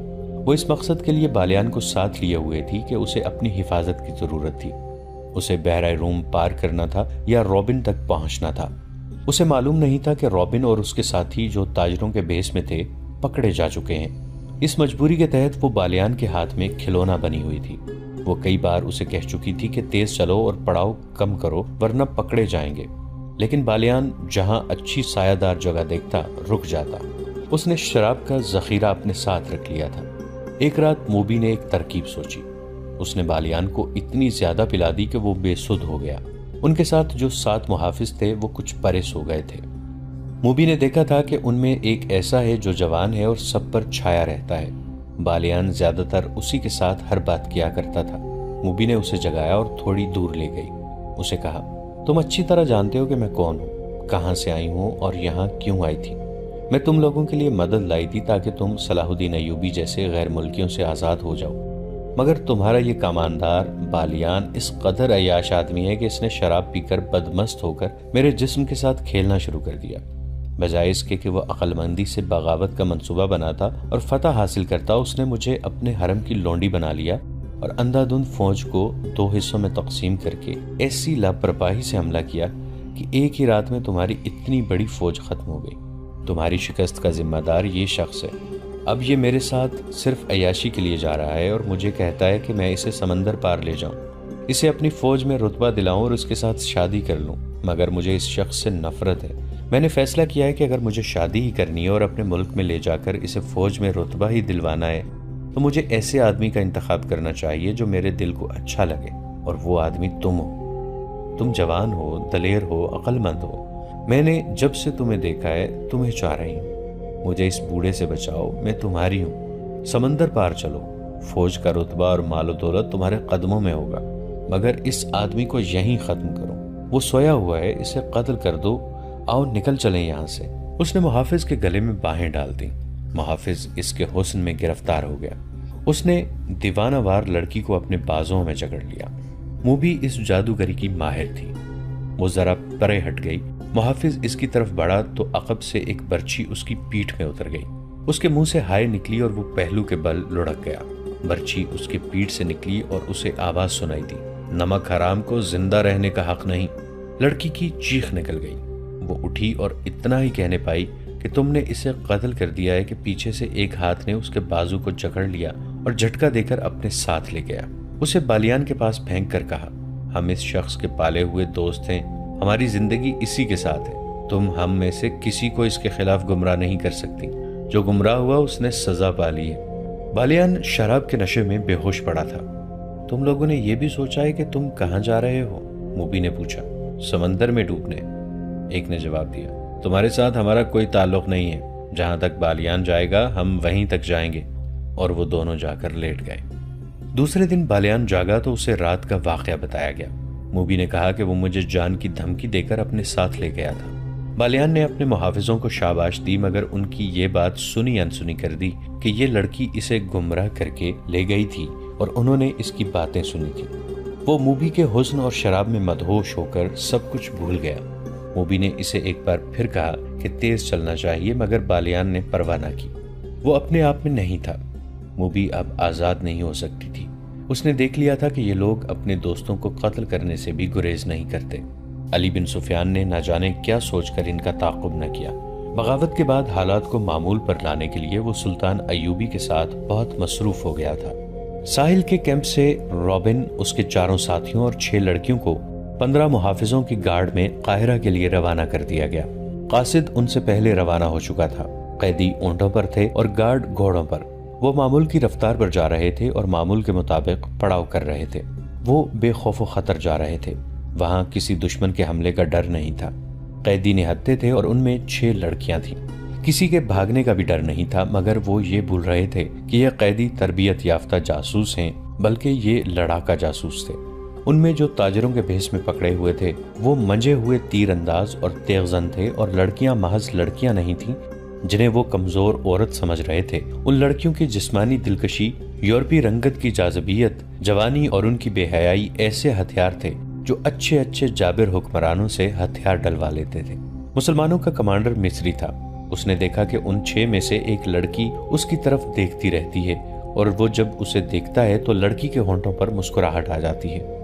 وہ اس مقصد کے لیے بالیان کو ساتھ لیے ہوئے تھی کہ اسے اپنی حفاظت کی ضرورت تھی۔ اسے بحرہ روم پار کرنا تھا یا رابن تک پہنچنا تھا۔ اسے معلوم نہیں تھا کہ رابن اور اس کے ساتھی جو تاجروں کے بھیس میں تھے پکڑے جا چکے ہیں۔ اس مجبوری کے تحت وہ بالیان کے ہاتھ میں کھلونا بنی ہوئی تھی۔ وہ کئی بار اسے کہہ چکی تھی کہ تیز چلو اور پڑاؤ کم کرو ورنہ پکڑے جائیں گے۔ لیکن بالیان جہاں اچھی سایہ دار جگہ دیکھتا رک جاتا۔ اس نے شراب کا ذخیرہ اپنے ساتھ رکھ لیا تھا۔ ایک رات موبی نے ایک ترکیب سوچی۔ اس نے بالیان کو اتنی زیادہ پلا دی کہ وہ بے سدھ ہو گیا۔ ان کے ساتھ جو 7 محافظ تھے وہ کچھ پرے سو گئے تھے۔ موبی نے دیکھا تھا کہ ان میں ایک ایسا ہے جو جوان ہے اور سب پر چھایا رہتا ہے۔ بالیان زیادہ تر اسی کے ساتھ ہر بات کیا کرتا تھا۔ موبی نے اسے جگایا اور تھوڑی دور لے گئی۔ اسے کہا، تم اچھی طرح جانتے ہو کہ میں کون ہوں، کہاں سے آئی ہوں اور یہاں کیوں آئی تھی۔ میں تم لوگوں کے لیے مدد لائی تھی تاکہ تم صلاح الدین ایوبی جیسے غیر ملکیوں سے آزاد ہو جاؤ، مگر تمہارا یہ کماندار بالیان اس قدر عیاش آدمی ہے کہ اس نے شراب پی کر بدمست ہو کر میرے جسم کے ساتھ کھیلنا شروع کر دیا۔ بجائے اس کے کہ وہ عقل مندی سے بغاوت کا منصوبہ بناتا اور فتح حاصل کرتا، اس نے مجھے اپنے حرم کی لونڈی بنا لیا اور اندھا دھند فوج کو 2 حصوں میں تقسیم کر کے ایسی لاپرواہی سے حملہ کیا کہ ایک ہی رات میں تمہاری اتنی بڑی فوج ختم ہو گئی۔ تمہاری شکست کا ذمہ دار یہ شخص ہے۔ اب یہ میرے ساتھ صرف عیاشی کے لیے جا رہا ہے اور مجھے کہتا ہے کہ میں اسے سمندر پار لے جاؤں، اسے اپنی فوج میں رتبہ دلاؤں اور اس کے ساتھ شادی کر لوں، مگر مجھے اس شخص سے نفرت ہے۔ میں نے فیصلہ کیا ہے کہ اگر مجھے شادی ہی کرنی ہے اور اپنے ملک میں لے جا کر اسے فوج میں رتبہ ہی دلوانا ہے تو مجھے ایسے آدمی کا انتخاب کرنا چاہیے جو میرے دل کو اچھا لگے، اور وہ آدمی تم ہو۔ تم جوان ہو، دلیر ہو، عقل مند ہو۔ میں نے جب سے تمہیں دیکھا ہے تمہیں چاہ رہی ہوں۔ مجھے اس بوڑھے سے بچاؤ، میں تمہاری ہوں۔ سمندر پار چلو، فوج کا رتبہ اور مال و دولت تمہارے قدموں میں ہوگا، مگر اس آدمی کو یہیں ختم کرو۔ وہ سویا ہوا ہے، اسے قتل کر دو۔ آؤ نکل چلیں یہاں سے۔ اس نے محافظ کے گلے میں باہیں ڈال دیں۔ محافظ اس کے حسن میں گرفتار ہو گیا۔ اس نے دیوانہ وار لڑکی کو اپنے بازوں میں جکڑ لیا۔ موبی اس جادوگری کی ماہر تھی۔ وہ ذرا پرے ہٹ گئی۔ محافظ اس کی طرف بڑھا تو عقب سے ایک برچھی اس کی پیٹھ میں اتر گئی۔ اس کے منہ سے ہائے نکلی اور وہ پہلو کے بل لڑک گیا۔ برچھی اس کے پیٹھ سے نکلی اور اسے آواز سنائی دی، نمک حرام کو زندہ رہنے کا حق نہیں۔ لڑکی کی چیخ نکل گئی۔ وہ اٹھی اور اتنا ہی کہنے پائی کہ تم نے اسے قتل کر دیا ہے کہ پیچھے سے ایک ہاتھ نے اس کے بازو کو جکڑ لیا اور جھٹکا دے کر اپنے ساتھ لے گیا۔ اسے بالیان کے پاس پھینک کر کہا، ہم اس شخص کے پالے ہوئے دوست ہیں، ہماری زندگی اسی کے ساتھ ہے۔ تم ہم میں سے کسی کو اس کے خلاف گمراہ نہیں کر سکتی۔ جو گمراہ ہوا اس نے سزا پا لی ہے۔ بالیان شراب کے نشے میں بے ہوش پڑا تھا۔ تم لوگوں نے یہ بھی سوچا ہے کہ تم کہاں جا رہے ہو؟ موبی نے پوچھا۔ سمندر میں ڈوبنے، ایک نے جواب دیا۔ تمہارے ساتھ ہمارا کوئی تعلق نہیں ہے، جہاں تک بالیان جائے گا ہم وہیں تک جائیں گے۔ اور وہ دونوں جا کر لیٹ گئے۔ دوسرے دن بالیان جاگا تو اسے رات کا واقعہ بتایا گیا۔ موبی نے کہا کہ وہ مجھے جان کی دھمکی دے کر اپنے ساتھ لے گیا تھا۔ بالیان نے اپنے محافظوں کو شاباش دی، مگر ان کی یہ بات سنی انسنی کر دی کہ یہ لڑکی اسے گمراہ کر کے لے گئی تھی اور انہوں نے اس کی باتیں سنی تھی۔ وہ موبی کے حسن اور شراب میں مدہوش ہو کر سب کچھ بھول گیا۔ موبی نے اسے ایک بار پھر کہا کہ تیز چلنا چاہیے، مگر بالیان نے پرواہ نہ کی۔ وہ اپنے آپ میں نہیں تھا۔ موبی اب آزاد نہیں ہو سکتی تھی۔ اس نے دیکھ لیا تھا کہ یہ لوگ اپنے دوستوں کو قتل کرنے سے بھی گریز نہیں کرتے۔ علی بن سفیان نے نہ جانے کیا سوچ کر ان کا تعاقب نہ کیا۔ بغاوت کے بعد حالات کو معمول پر لانے کے لیے وہ سلطان ایوبی کے ساتھ بہت مصروف ہو گیا تھا۔ ساحل کے کیمپ سے رابن، اس کے 4 ساتھیوں اور 6 لڑکیوں کو 15 محافظوں کی گارڈ میں قاہرہ کے لیے روانہ کر دیا گیا۔ قاصد ان سے پہلے روانہ ہو چکا تھا۔ قیدی اونٹوں پر تھے اور گارڈ گھوڑوں پر۔ وہ معمول کی رفتار پر جا رہے تھے اور معمول کے مطابق پڑاؤ کر رہے تھے۔ وہ بے خوف و خطر جا رہے تھے۔ وہاں کسی دشمن کے حملے کا ڈر نہیں تھا۔ قیدی نہتے تھے اور ان میں 6 لڑکیاں تھیں۔ کسی کے بھاگنے کا بھی ڈر نہیں تھا، مگر وہ یہ بھول رہے تھے کہ یہ قیدی تربیت یافتہ جاسوس ہیں، بلکہ یہ لڑاکا جاسوس تھے۔ ان میں جو تاجروں کے بھیس میں پکڑے ہوئے تھے وہ منجے ہوئے تیر انداز اور تیغ زن تھے، اور لڑکیاں محض لڑکیاں نہیں تھیں جنہیں وہ کمزور عورت سمجھ رہے تھے۔ ان لڑکیوں کی جسمانی دلکشی، یورپی رنگت کی جاذبیت، جوانی اور ان کی بے حیائی ایسے ہتھیار تھے جو اچھے اچھے جابر حکمرانوں سے ہتھیار ڈلوا لیتے تھے۔ مسلمانوں کا کمانڈر مصری تھا۔ اس نے دیکھا کہ ان 6 میں سے ایک لڑکی اس کی طرف دیکھتی رہتی ہے، اور وہ جب اسے دیکھتا ہے تو لڑکی کے ہونٹوں پر مسکراہٹ آ جاتی ہے۔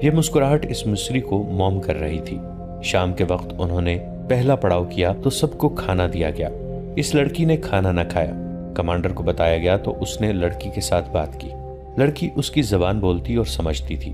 یہ مسکراہٹ اس مصری کو موم کر رہی تھی۔ شام کے وقت انہوں نے پہلا پڑاؤ کیا تو سب کو کھانا دیا گیا۔ اس لڑکی نے کھانا نہ کھایا۔ کمانڈر کو بتایا گیا تو اس نے لڑکی کے ساتھ بات کی۔ لڑکی اس کی زبان بولتی اور سمجھتی تھی۔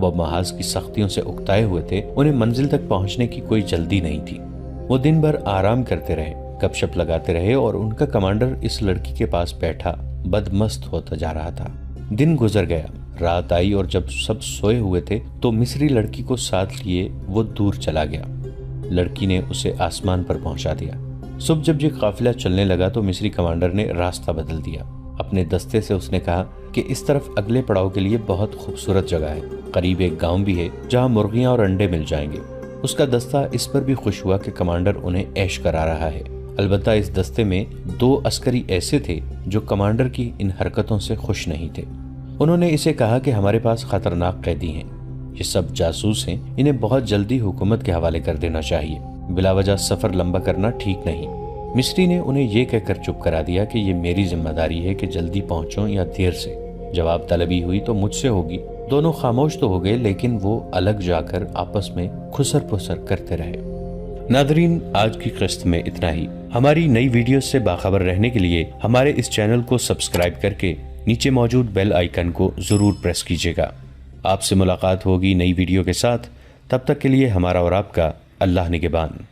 وہ محاذ کی سختیوں سے اکتائے ہوئے تھے، انہیں منزل تک پہنچنے کی کوئی جلدی نہیں تھی۔ وہ دن بھر آرام کرتے رہے، گپ شپ لگاتے رہے اور ان کا کمانڈر اس لڑکی کے پاس بیٹھا بدمست ہوتا جا رہا تھا۔ دن گزر گیا، رات آئی اور جب سب سوئے ہوئے تھے تو مصری لڑکی کو ساتھ لیے وہ دور چلا گیا۔ لڑکی نے اسے آسمان پر پہنچا دیا۔ صبح جب یہ قافلہ چلنے لگا تو مصری کمانڈر نے راستہ بدل دیا۔ اپنے دستے سے اس نے کہا کہ اس طرف اگلے پڑاؤ کے لیے بہت خوبصورت جگہ ہے، قریب ایک گاؤں بھی ہے جہاں مرغیاں اور انڈے مل جائیں گے۔ اس کا دستہ اس پر بھی خوش ہوا کہ کمانڈر انہیں عیش کرا رہا ہے۔ البتہ اس دستے میں 2 عسکری ایسے تھے جو کمانڈر کی ان حرکتوں سے خوش نہیں تھے۔ انہوں نے اسے کہا کہ ہمارے پاس خطرناک قیدی ہیں، یہ سب جاسوس ہیں، انہیں بہت جلدی حکومت کے حوالے کر دینا چاہیے، بلا وجہ سفر لمبا کرنا ٹھیک نہیں۔ مصری نے انہیں یہ کہہ کر چپ کرا دیا کہ یہ میری ذمہ داری ہے کہ جلدی پہنچوں یا دیر سے، جواب طلبی ہوئی تو مجھ سے ہوگی۔ دونوں خاموش تو ہو گئے لیکن وہ الگ جا کر آپس میں خسر پسر کرتے رہے۔ ناظرین، آج کی قسط میں اتنا ہی۔ ہماری نئی ویڈیوز سے باخبر رہنے کے لیے ہمارے اس چینل کو سبسکرائب کر کے نیچے موجود بیل آئیکن کو ضرور پریس کیجیے گا۔ آپ سے ملاقات ہوگی نئی ویڈیو کے ساتھ، تب تک کے لیے ہمارا اور آپ کا اللہ نگہبان۔